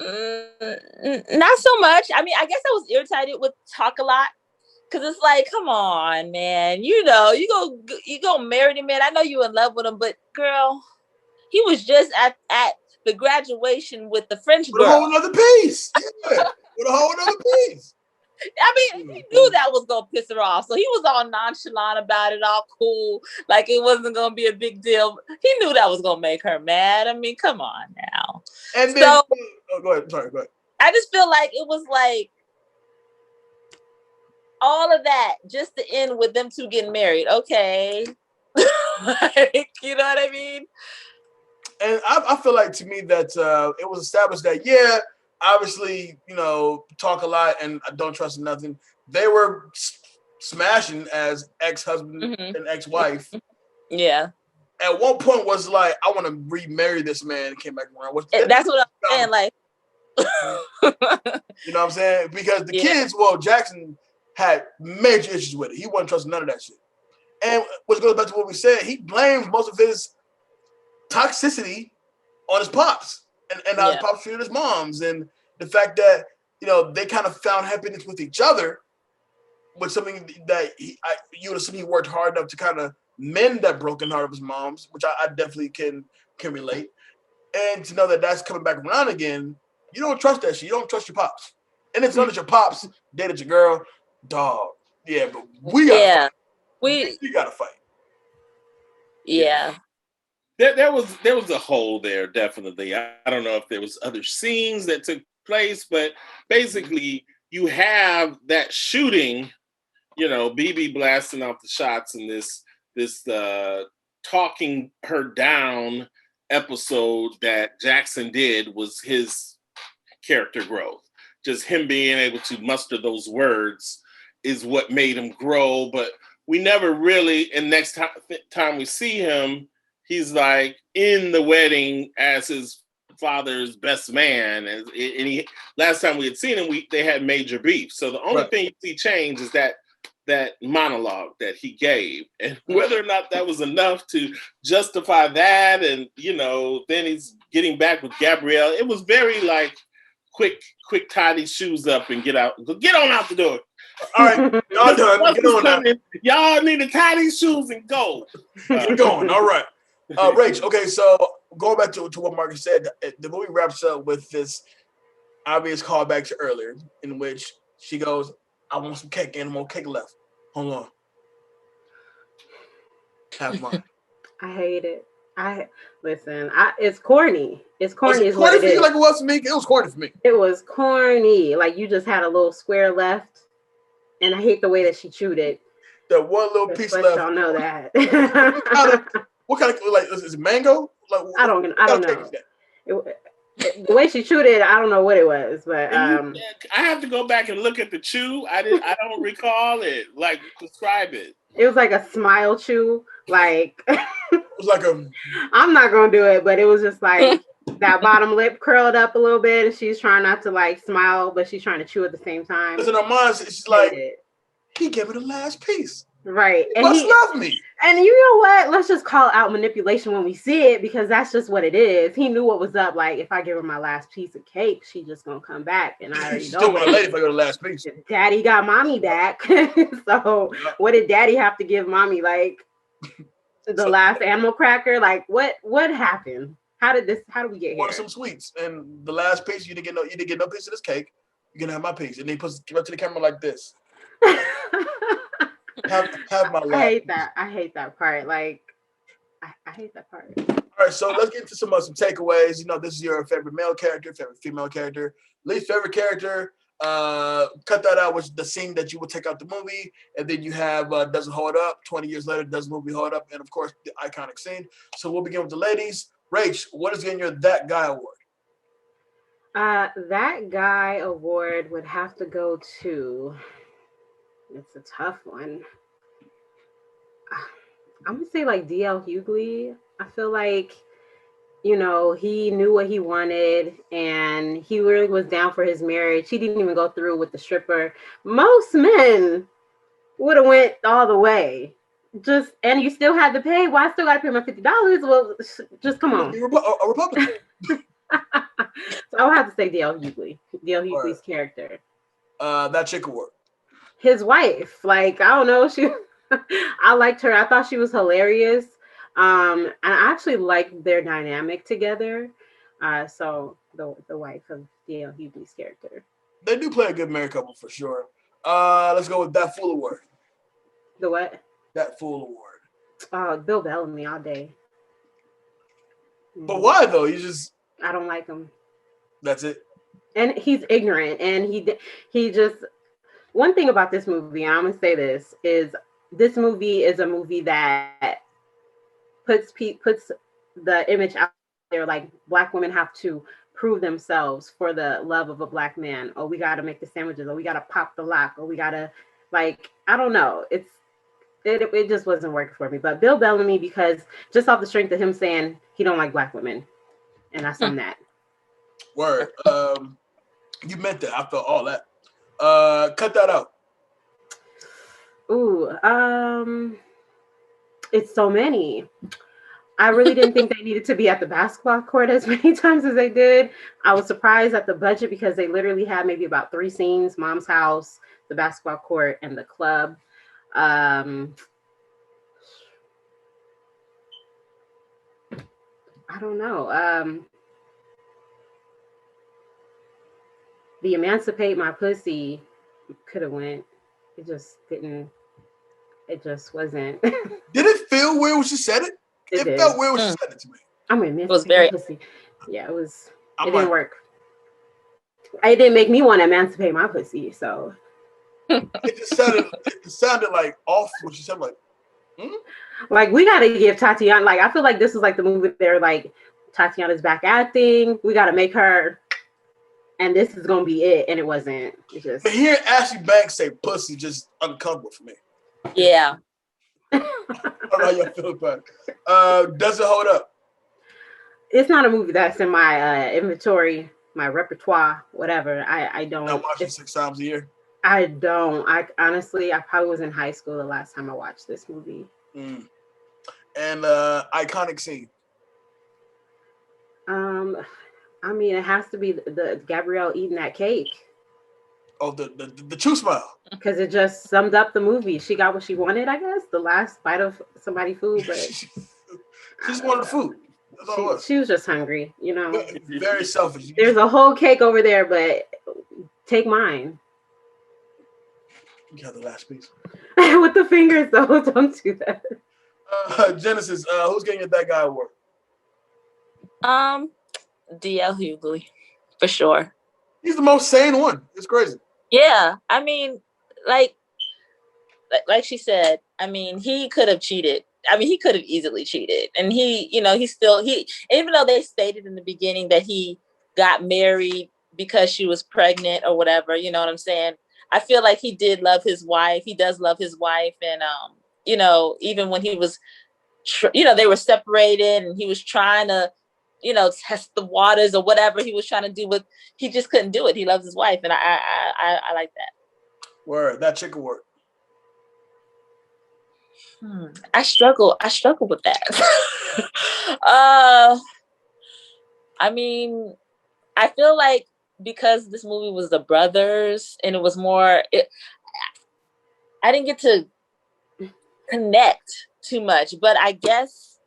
Not so much. I mean, I guess I was irritated with Talk a Lot because it's like, come on, man. You know, you go marry the man. I know you in love with him, but girl, he was just at the graduation with the French girl. With a whole other piece. Yeah, with a whole other piece. I mean, he knew that was gonna piss her off, so he was all nonchalant about it, all cool, like it wasn't gonna be a big deal. He knew that was gonna make her mad. I mean, come on now. And then, go ahead. Sorry, go ahead. I just feel like it was like all of that just to end with them two getting married. Okay, like, you know what I mean? And I feel like to me that it was established that obviously, you know, Talk a Lot and I Don't Trust in Nothing. They were smashing as ex-husband and ex-wife. Yeah. At one point was like, I want to remarry this man and came back around. That's what I'm saying. Like, you know what I'm saying? Because the kids, Jackson had major issues with it. He wasn't trusting none of that shit. And which goes back to what we said, he blames most of his toxicity on his pops. And how his pops treated his moms, and the fact that, you know, they kind of found happiness with each other, was something that you would assume he worked hard enough to kind of mend that broken heart of his mom's, which I definitely can relate. And to know that that's coming back around again, you don't trust that shit. You don't trust your pops. And it's not that your pops dated your girl, dog. Yeah, but we gotta fight. Yeah. There was a hole there, definitely. I don't know if there was other scenes that took place, but basically you have that shooting, BB blasting off the shots in this talking her down episode that Jackson did was his character growth. Just him being able to muster those words is what made him grow. But we never really, and next time we see him, he's like in the wedding as his father's best man. And he, last time we had seen him, they had major beef. So the only thing you see change is that monologue that he gave, and whether or not that was enough to justify that. And, then he's getting back with Gabrielle. It was very like quick, tie these shoes up and get on out the door. All right, y'all done. Get on now. Y'all need to tie these shoes and go. Get going. All right. Rach, okay, so going back to what Marcus said, the movie wraps up with this obvious callback to earlier, in which she goes, I want some cake and more cake left. Hold on. Have mine. I hate it. It's corny. It's corny. Was it corny for you like it was for me? It was corny for me. It was corny. Like you just had a little square left, and I hate the way that she chewed it. That one little piece left. I don't know that. what kind of like is it mango? Like I don't know. The way she chewed it, I don't know what it was, but I have to go back and look at the chew. I don't recall it. Like, describe it. It was like a smile chew. Like it was like I'm not gonna do it, but it was just like that bottom lip curled up a little bit, and she's trying not to like smile, but she's trying to chew at the same time. Because in her mind, she's like, he gave her the last piece. Right. He must love me. And you know what? Let's just call out manipulation when we see it, because that's just what it is. He knew what was up. Like, if I give her my last piece of cake, she just gonna come back. And I already know. Still want to lady if I go to the last piece. Daddy got mommy back. So what did daddy have to give mommy? Like the last animal cracker? Like what happened? How did we get here? Wanted some sweets. And the last piece, you didn't get no piece of this cake. You're gonna have my piece. And then he puts it right to the camera like this. Have my life. I hate that part. Like, I hate that part. All right, so let's get into some takeaways. This is your favorite male character, favorite female character, least favorite character. Cut that out with the scene that you would take out the movie, and then you have doesn't hold up. 20 years later, does the movie hold up? And of course, the iconic scene. So we'll begin with the ladies. Rach, what is getting your That Guy award? That Guy award would have to go to. It's a tough one. I'm gonna say like DL Hughley. I feel like, he knew what he wanted and he really was down for his marriage. He didn't even go through with the stripper. Most men would have went all the way. And you still had to pay. Well, I still got to pay my $50. Well, just come on. You're a Republican. So I'll have to say DL Hughley. DL Hughley's character. That chick award. His wife, like, I don't know, I liked her. I thought she was hilarious. And I actually liked their dynamic together. So the wife of D.L. Hughley's character. They do play a good married couple for sure. Let's go with That Fool award. The what? That Fool award. Oh, Bill Bellamy all day. But why though? I don't like him. That's it. And he's ignorant, and he just. One thing about this movie, and I'm going to say this movie is a movie that puts the image out there like Black women have to prove themselves for the love of a Black man. Oh, we got to make the sandwiches. Oh, we got to pop the lock. Oh, we got to, like, I don't know. It just wasn't working for me. But Bill Bellamy, because just off the strength of him saying he don't like Black women. And I seen that. Word. You meant that. I felt all that. Cut that out. Ooh, it's so many. I really didn't think they needed to be at the basketball court as many times as they did. I was surprised at the budget because they literally had maybe about 3 scenes: mom's house, the basketball court, and the club. I don't know. The Emancipate My Pussy could have went. It just didn't. It just wasn't. Did it feel weird when she said it? It felt weird when she said it to me. I'm gonna miss It was very pussy. Yeah, it was. It didn't work. It didn't make me want to emancipate my pussy. So it just sounded like off when she said like. Like we gotta give Tatiana. Like I feel like this is like the movie. They're like Tatiana's back acting. We gotta make her, and this is gonna be it. And it wasn't. It just. But hearing Ashley Banks say "pussy" just uncomfortable for me. Yeah. I don't know how y'all feel about it. Does it hold up? It's not a movie that's in my inventory, my repertoire, whatever. I don't. I watch it 6 times a year. I don't. I honestly, I probably was in high school the last time I watched this movie. And iconic scene. I mean, it has to be the Gabrielle eating that cake. Oh, the true smile. Because it just summed up the movie. She got what she wanted, I guess. The last bite of somebody's food, but she just wanted the food. That's all it was. She was just hungry, you know. Very selfish. There's a whole cake over there, but take mine. You got the last piece. With the fingers, though. Don't do that. Genesis, who's getting that guy award? DL Hughley, for sure. He's the most sane one. It's crazy. Yeah, I mean, like she said, I mean, he could have cheated. I mean, he could have easily cheated, and he even though they stated in the beginning that he got married because she was pregnant or whatever, you know what I'm saying? I feel like he did love his wife. He does love his wife, and even when he was, they were separated, and he was trying to, test the waters or whatever he was trying to do, but he just couldn't do it. He loves his wife, and I like that. Word, that chick will work. I struggle with that. I mean, I feel like because this movie was the brothers and it was more, I didn't get to connect too much, but I guess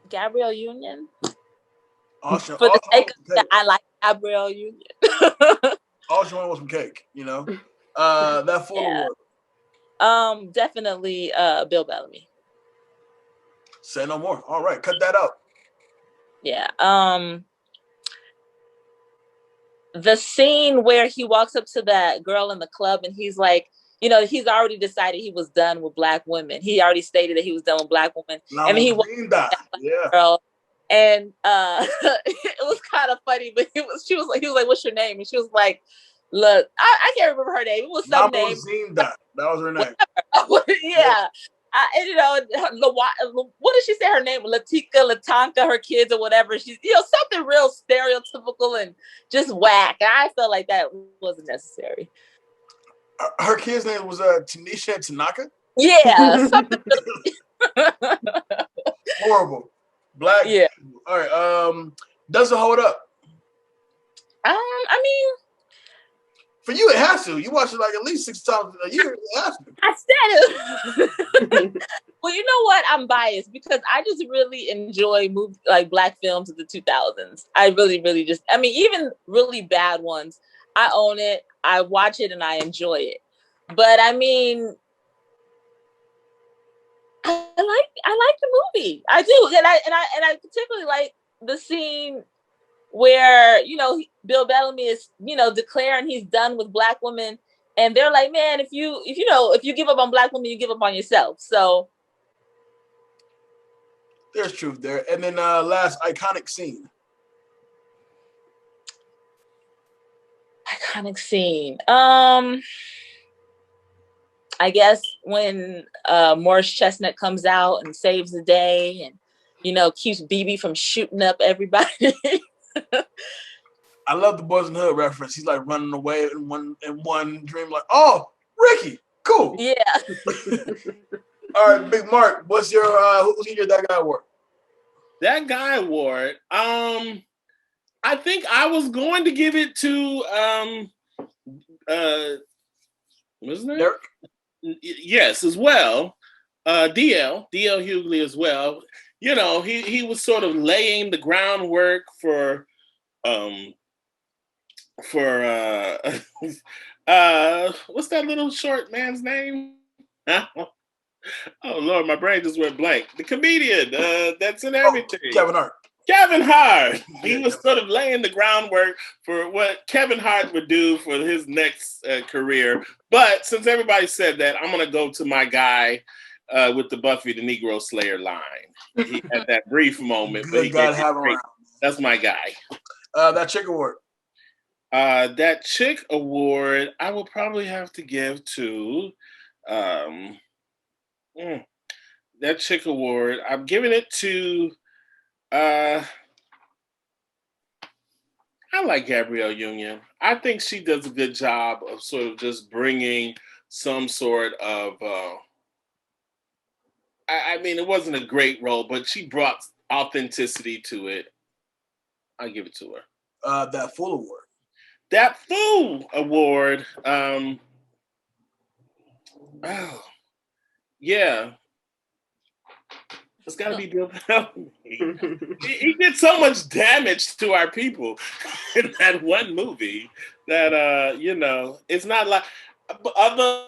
Gabrielle Union. Awesome. For the sake of that, I like Gabrielle Union. All she wanted was some cake, that full award. Definitely Bill Bellamy. Say no more. All right, cut that out. Yeah. The scene where he walks up to that girl in the club and he's like, he's already decided he was done with Black women. He already stated that he was done with Black women. And he walked up to that girl, and it was kind of funny, but he was like, "What's your name?" And she was like, "Look, I can't remember her name. It was some name. That was her name." Yeah. What did she say her name? Latanka, her kids or whatever. She's, something real stereotypical and just whack. And I felt like that wasn't necessary. Her kid's name was Tanisha and Tanaka? Yeah. Horrible. Black. Yeah. All right. Does it hold up? I mean, for you, it has to. You watch it like at least 6 times a year. It has to. I said it. Well, you know what? I'm biased because I just really enjoy like Black films of the 2000s. I really, really just. I mean, even really bad ones. I own it. I watch it and I enjoy it. But I mean, I like the movie. I do, and I particularly like the scene where Bill Bellamy is declaring he's done with Black women, and they're like, man, if you give up on Black women, you give up on yourself. So there's truth there. And then last iconic scene. Iconic scene. I guess when Morris Chestnut comes out and saves the day, and keeps BB from shooting up everybody. I love the Boys in the Hood reference. He's like running away in one dream, like, oh, Ricky, cool. Yeah. All right, Big Mark, what's your who's your That Guy Award? That Guy Award. I think I was going to give it to what's his name? Derek? Yes, as well. DL Hughley as well. He was sort of laying the groundwork for what's that little short man's name? Oh Lord, my brain just went blank. The comedian that's in everything. Kevin Hart. Kevin Hart. He was sort of laying the groundwork for what Kevin Hart would do for his next career. But since everybody said that, I'm going to go to my guy with the Buffy the Negro Slayer line. He had that brief moment, but he God have around. That's my guy. That chick award. That chick award, I will probably have to give to that chick award. I'm giving it to. I like Gabrielle Union. I think she does a good job of sort of just bringing some sort of. I mean, it wasn't a great role, but she brought authenticity to it. I give it to her. That Fool award. That Fool award. Yeah. It's got to be Bill Bellamy. He did so much damage to our people in that one movie that, it's not like other.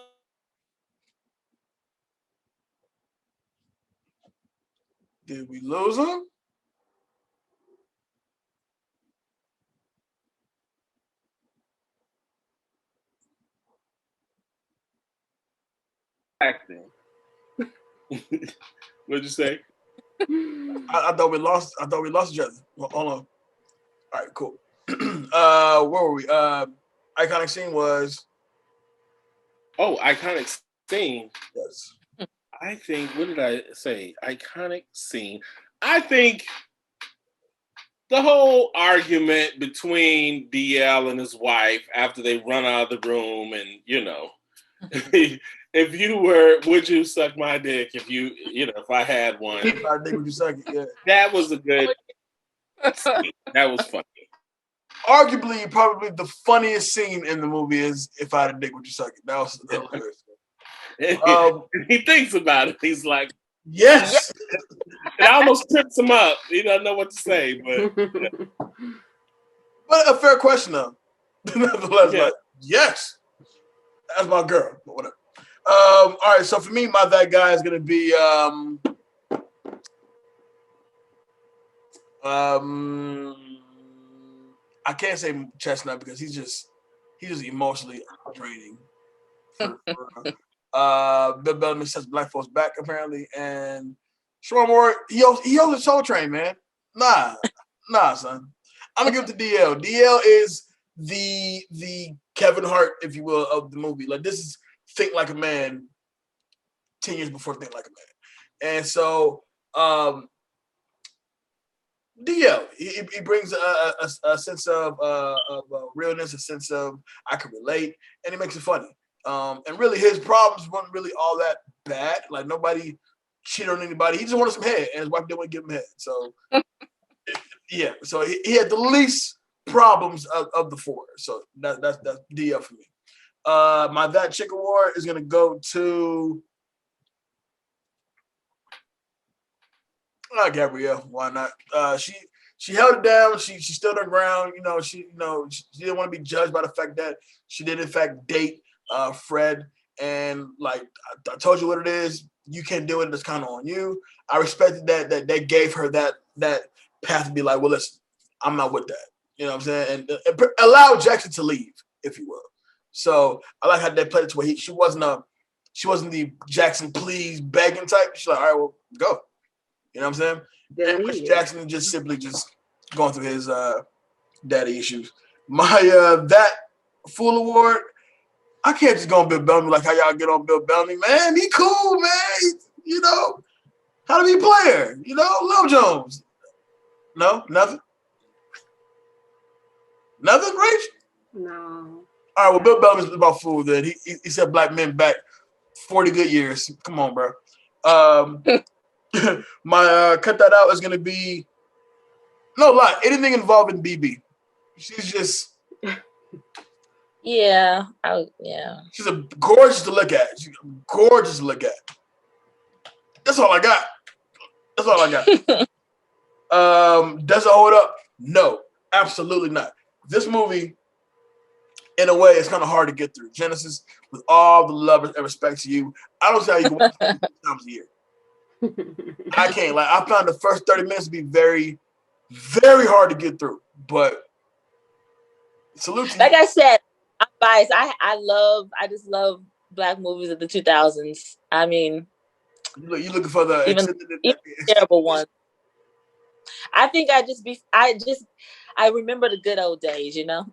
Did we lose him? Acting. What'd you say? I thought we lost. I thought we lost each other. Well, hold on. All right, cool. Where were we? Iconic scene was. Oh, iconic scene. Yes. I think. What did I say? Iconic scene. I think the whole argument between DL and his wife after they run out of the room, and if you were, would you suck my dick if if I had one? I think would you suck it? Yeah. That was a good scene. That was funny. Arguably, probably the funniest scene in the movie is "If I Had a Dick, Would You Suck It?" That was hilarious. He thinks about it. He's like, yes. It almost trips him up. He doesn't know what to say, but But a fair question though. Nonetheless, like, yes, that's my girl. But whatever. All right, so for me, that guy is gonna be I can't say Chestnut because he's just emotionally draining. Bill Bellamy sets black folks back apparently, and Shemar he owns a Soul Train, man. Nah, son. I'm gonna give it to DL. DL is the Kevin Hart, if you will, of the movie. Like, this is Think Like a Man 10 years before Think Like a Man. And so DL, he brings a sense of realness, a sense of I can relate, and he makes it funny. And really, his problems weren't really all that bad. Like, nobody cheated on anybody. He just wanted some head, and his wife didn't want to give him head. So, yeah. So he had the least problems of the four. So that's DL for me. My That Chick award is gonna go to Gabrielle. Why not? She held it down. She stood her ground. She didn't want to be judged by the fact that she did in fact date Fred. And like I told you what it is. You can't do it. It's kind of on you. I respected that they gave her that path to be like, well, listen, I'm not with that. You know what I'm saying? And allow Jackson to leave, if you will. So I like how they played it to where she wasn't the Jackson please begging type. She's like, all right, well, go. You know what I'm saying? And Chris Jackson just simply going through his daddy issues. My That Fool award, I can't just go on Bill Bellamy like how y'all get on Bill Bellamy. Man, he cool, man. How to be a player. Lil Jones. No, nothing? Nothing, Rach? No. All right, well, Bill Bellamy's about fool then. He said black men back 40 good years. Come on, bro. My cut that out is going to be, no lie, anything involving BB. She's just... Yeah. She's gorgeous to look at. She's gorgeous to look at. That's all I got. Does it hold up? No, absolutely not. This movie in a way, it's kind of hard to get through. Genesis, with all the love and respect to you, I don't see how you can watch it 3 times a year. I can't. Like, I found the first 30 minutes to be very, very hard to get through. But salute to Like you. I said, I'm biased. I just love Black movies of the 2000s. I mean, You looking for the even terrible ones. I think I remember the good old days, you know.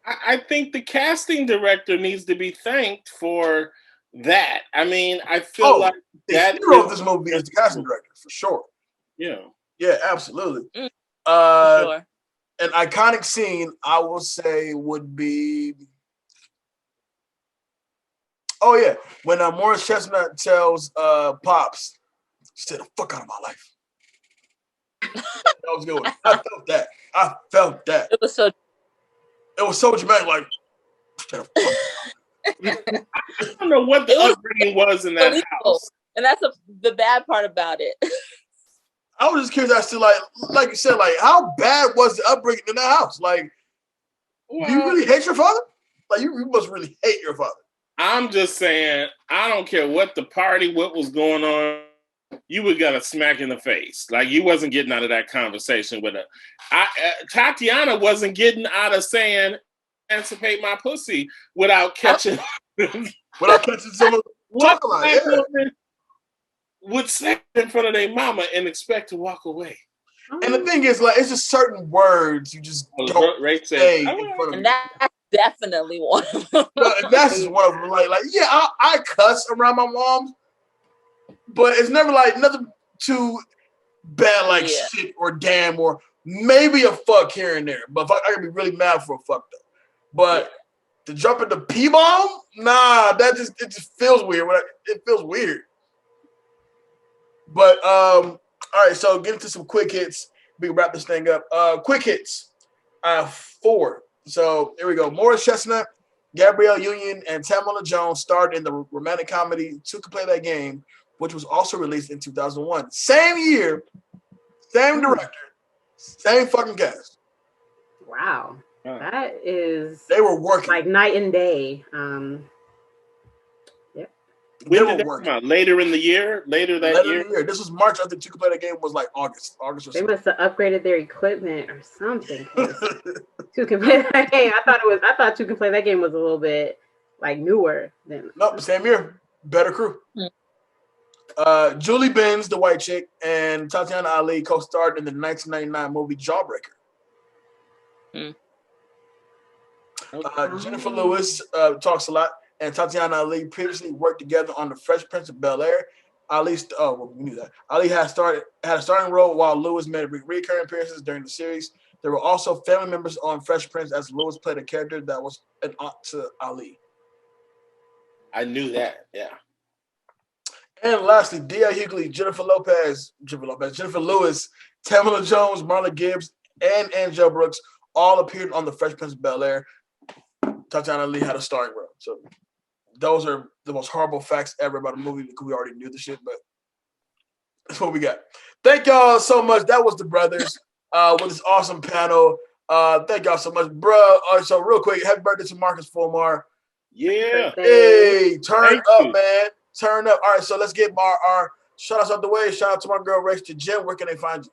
I think the casting director needs to be thanked for that. I mean, I feel like the that hero of this movie is the casting director for sure. Yeah, absolutely. For sure. An iconic scene, I will say, would be. Oh yeah, when Morris Chestnut tells Pops, "Stay the fuck out of my life." That was good. I felt that. It was so dramatic. Like, stay the fuck I don't know what the upbringing was in that house, and that's the bad part about it. I was just curious as to like you said, like how bad was the upbringing in that house? Like, do you really hate your father? Like, you must really hate your father. I'm just saying, I don't care what the party, what was going on. You would got a smack in the face. Like, you wasn't getting out of that conversation with her. Tatiana wasn't getting out of saying, "Emancipate my pussy," without catching. Someone talking like, would say in front of their mama and expect to walk away. And the thing is, like, it's just certain words you just don't say in front of and that's definitely one of them. That's just one of them. Like, yeah, I cuss around my mom, but it's never like nothing too bad, like shit or damn or maybe a fuck here and there. But I can be really mad for a fuck though. But to jump into P-bomb, nah, it just feels weird. It feels weird. But all right, so get into some quick hits. We can wrap this thing up. Quick hits. 4. So here we go. Morris Chestnut, Gabrielle Union, and Tamala Jones starred in the romantic comedy "Two Can Play That Game," which was also released in 2001. Same year, same director, same fucking cast. Wow. That is, they were working like night and day. When did that come out? Later in the year? Later that year? This was March. I think Two Can Play That Game was like August or they something. must have upgraded their equipment or something. Two Can Play That Game. I thought Two Can Play That Game was a little bit like newer than. Nope, same year. Better crew. Julie Benz, the white chick, and Tatiana Ali co-starred in the 1999 movie Jawbreaker. Jennifer Lewis talks a lot, and Tatiana Ali previously worked together on The Fresh Prince of Bel-Air. We knew that. Ali had a starting role while Lewis made recurring appearances during the series. There were also family members on Fresh Prince, as Lewis played a character that was an aunt to Ali. I knew that, yeah. And lastly, D.L. Hughley, Jennifer Lewis, Tamala Jones, Marla Gibbs, and Angel Brooks all appeared on The Fresh Prince of Bel-Air. Tatiana Ali had a starring role. So those are the most horrible facts ever about a movie because we already knew the shit, but that's what we got. Thank y'all so much. That was the brothers with this awesome panel. Thank y'all so much, bro. All right, so real quick, happy birthday to Marcus Folmar. Yeah. Hey, turn up, man. Turn up. All right, so let's get our shout-outs out the way. Shout out to my girl, Rach Da Gem. Where can they find you?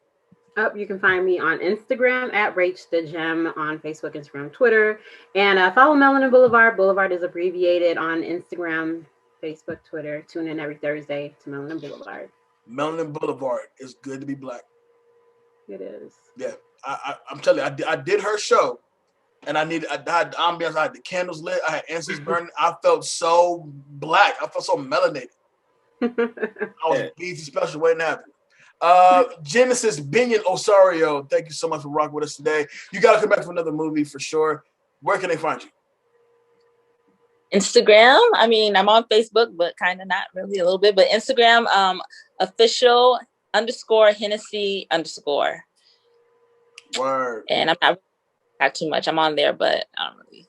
You can find me on Instagram at Rach Da Gem, on Facebook, Instagram, Twitter. And follow Melanin Boulevard. Boulevard is abbreviated on Instagram, Facebook, Twitter. Tune in every Thursday to Melanin Boulevard. Melanin Boulevard. It's good to be black. It is. Yeah. I'm telling you, I did her show. And I had ambiance. I had the candles lit. I had incense burning. I felt so black. I felt so melanated. I was BT special waiting to happen. Genesis Binion-Osirio, thank you so much for rocking with us today. You got to come back for another movie for sure. Where can they find you? Instagram. I mean, I'm on Facebook, but kind of not really, a little bit. But Instagram, official_Hennessy_. Word. And I'm not too much. I'm on there, but I don't really.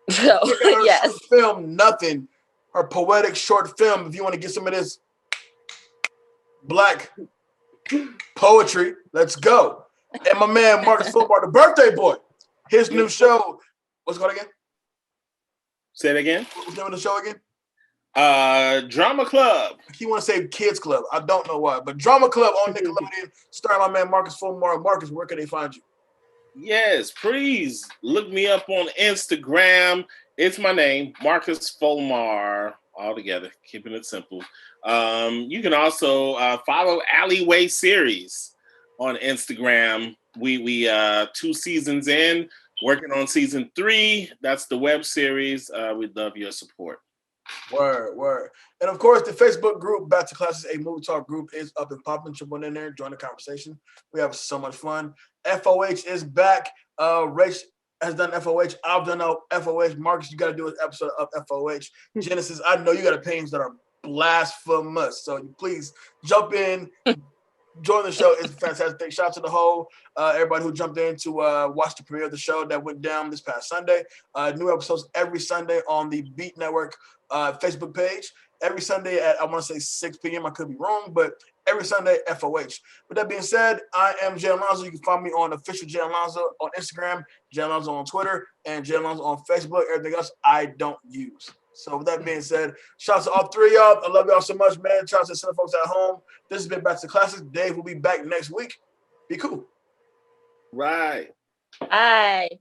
So yes. Film Nothing, her poetic short film. If you want to get some of this black poetry, let's go. And my man Marcus Folmar, the birthday boy, his new show, What's it called again? Say it again. What's the name of the show again? Drama Club. He want to say Kids Club. I don't know why, but Drama Club on Nickelodeon, starring my man Marcus Folmar. Marcus, where can they find you? Yes, please look me up on Instagram. It's my name, Marcus Folmar, all together, keeping it simple. You can also follow Alleyway Series on Instagram. We 2 seasons in, working on season 3. That's the web series. We'd love your support. Word. And of course, the Facebook group, Back to Classes, a movie talk group, is up and popping. Jump on in there, join the conversation. We have so much fun. FOH is back. Rach has done FOH. I've done FOH. Marcus, you got to do an episode of FOH. Genesis, I know you got opinions that are blasphemous. So please jump in, join the show. It's fantastic. Shout out to the whole everybody who jumped in to watch the premiere of the show that went down this past Sunday. New episodes every Sunday on the Beat Network Facebook page. Every Sunday at, I want to say 6 p.m. I could be wrong, but every Sunday, FOH. With that being said, I am Jay Alonzo. You can find me on official Jay Alonzo on Instagram, Jay Alonzo on Twitter, and Jay Alonzo on Facebook. Everything else I don't use. So with that being said, shout out to all 3 of y'all. I love y'all so much, man. Shout out to the folks at home. This has been Back to Classics. Dave will be back next week. Be cool. Right. Bye.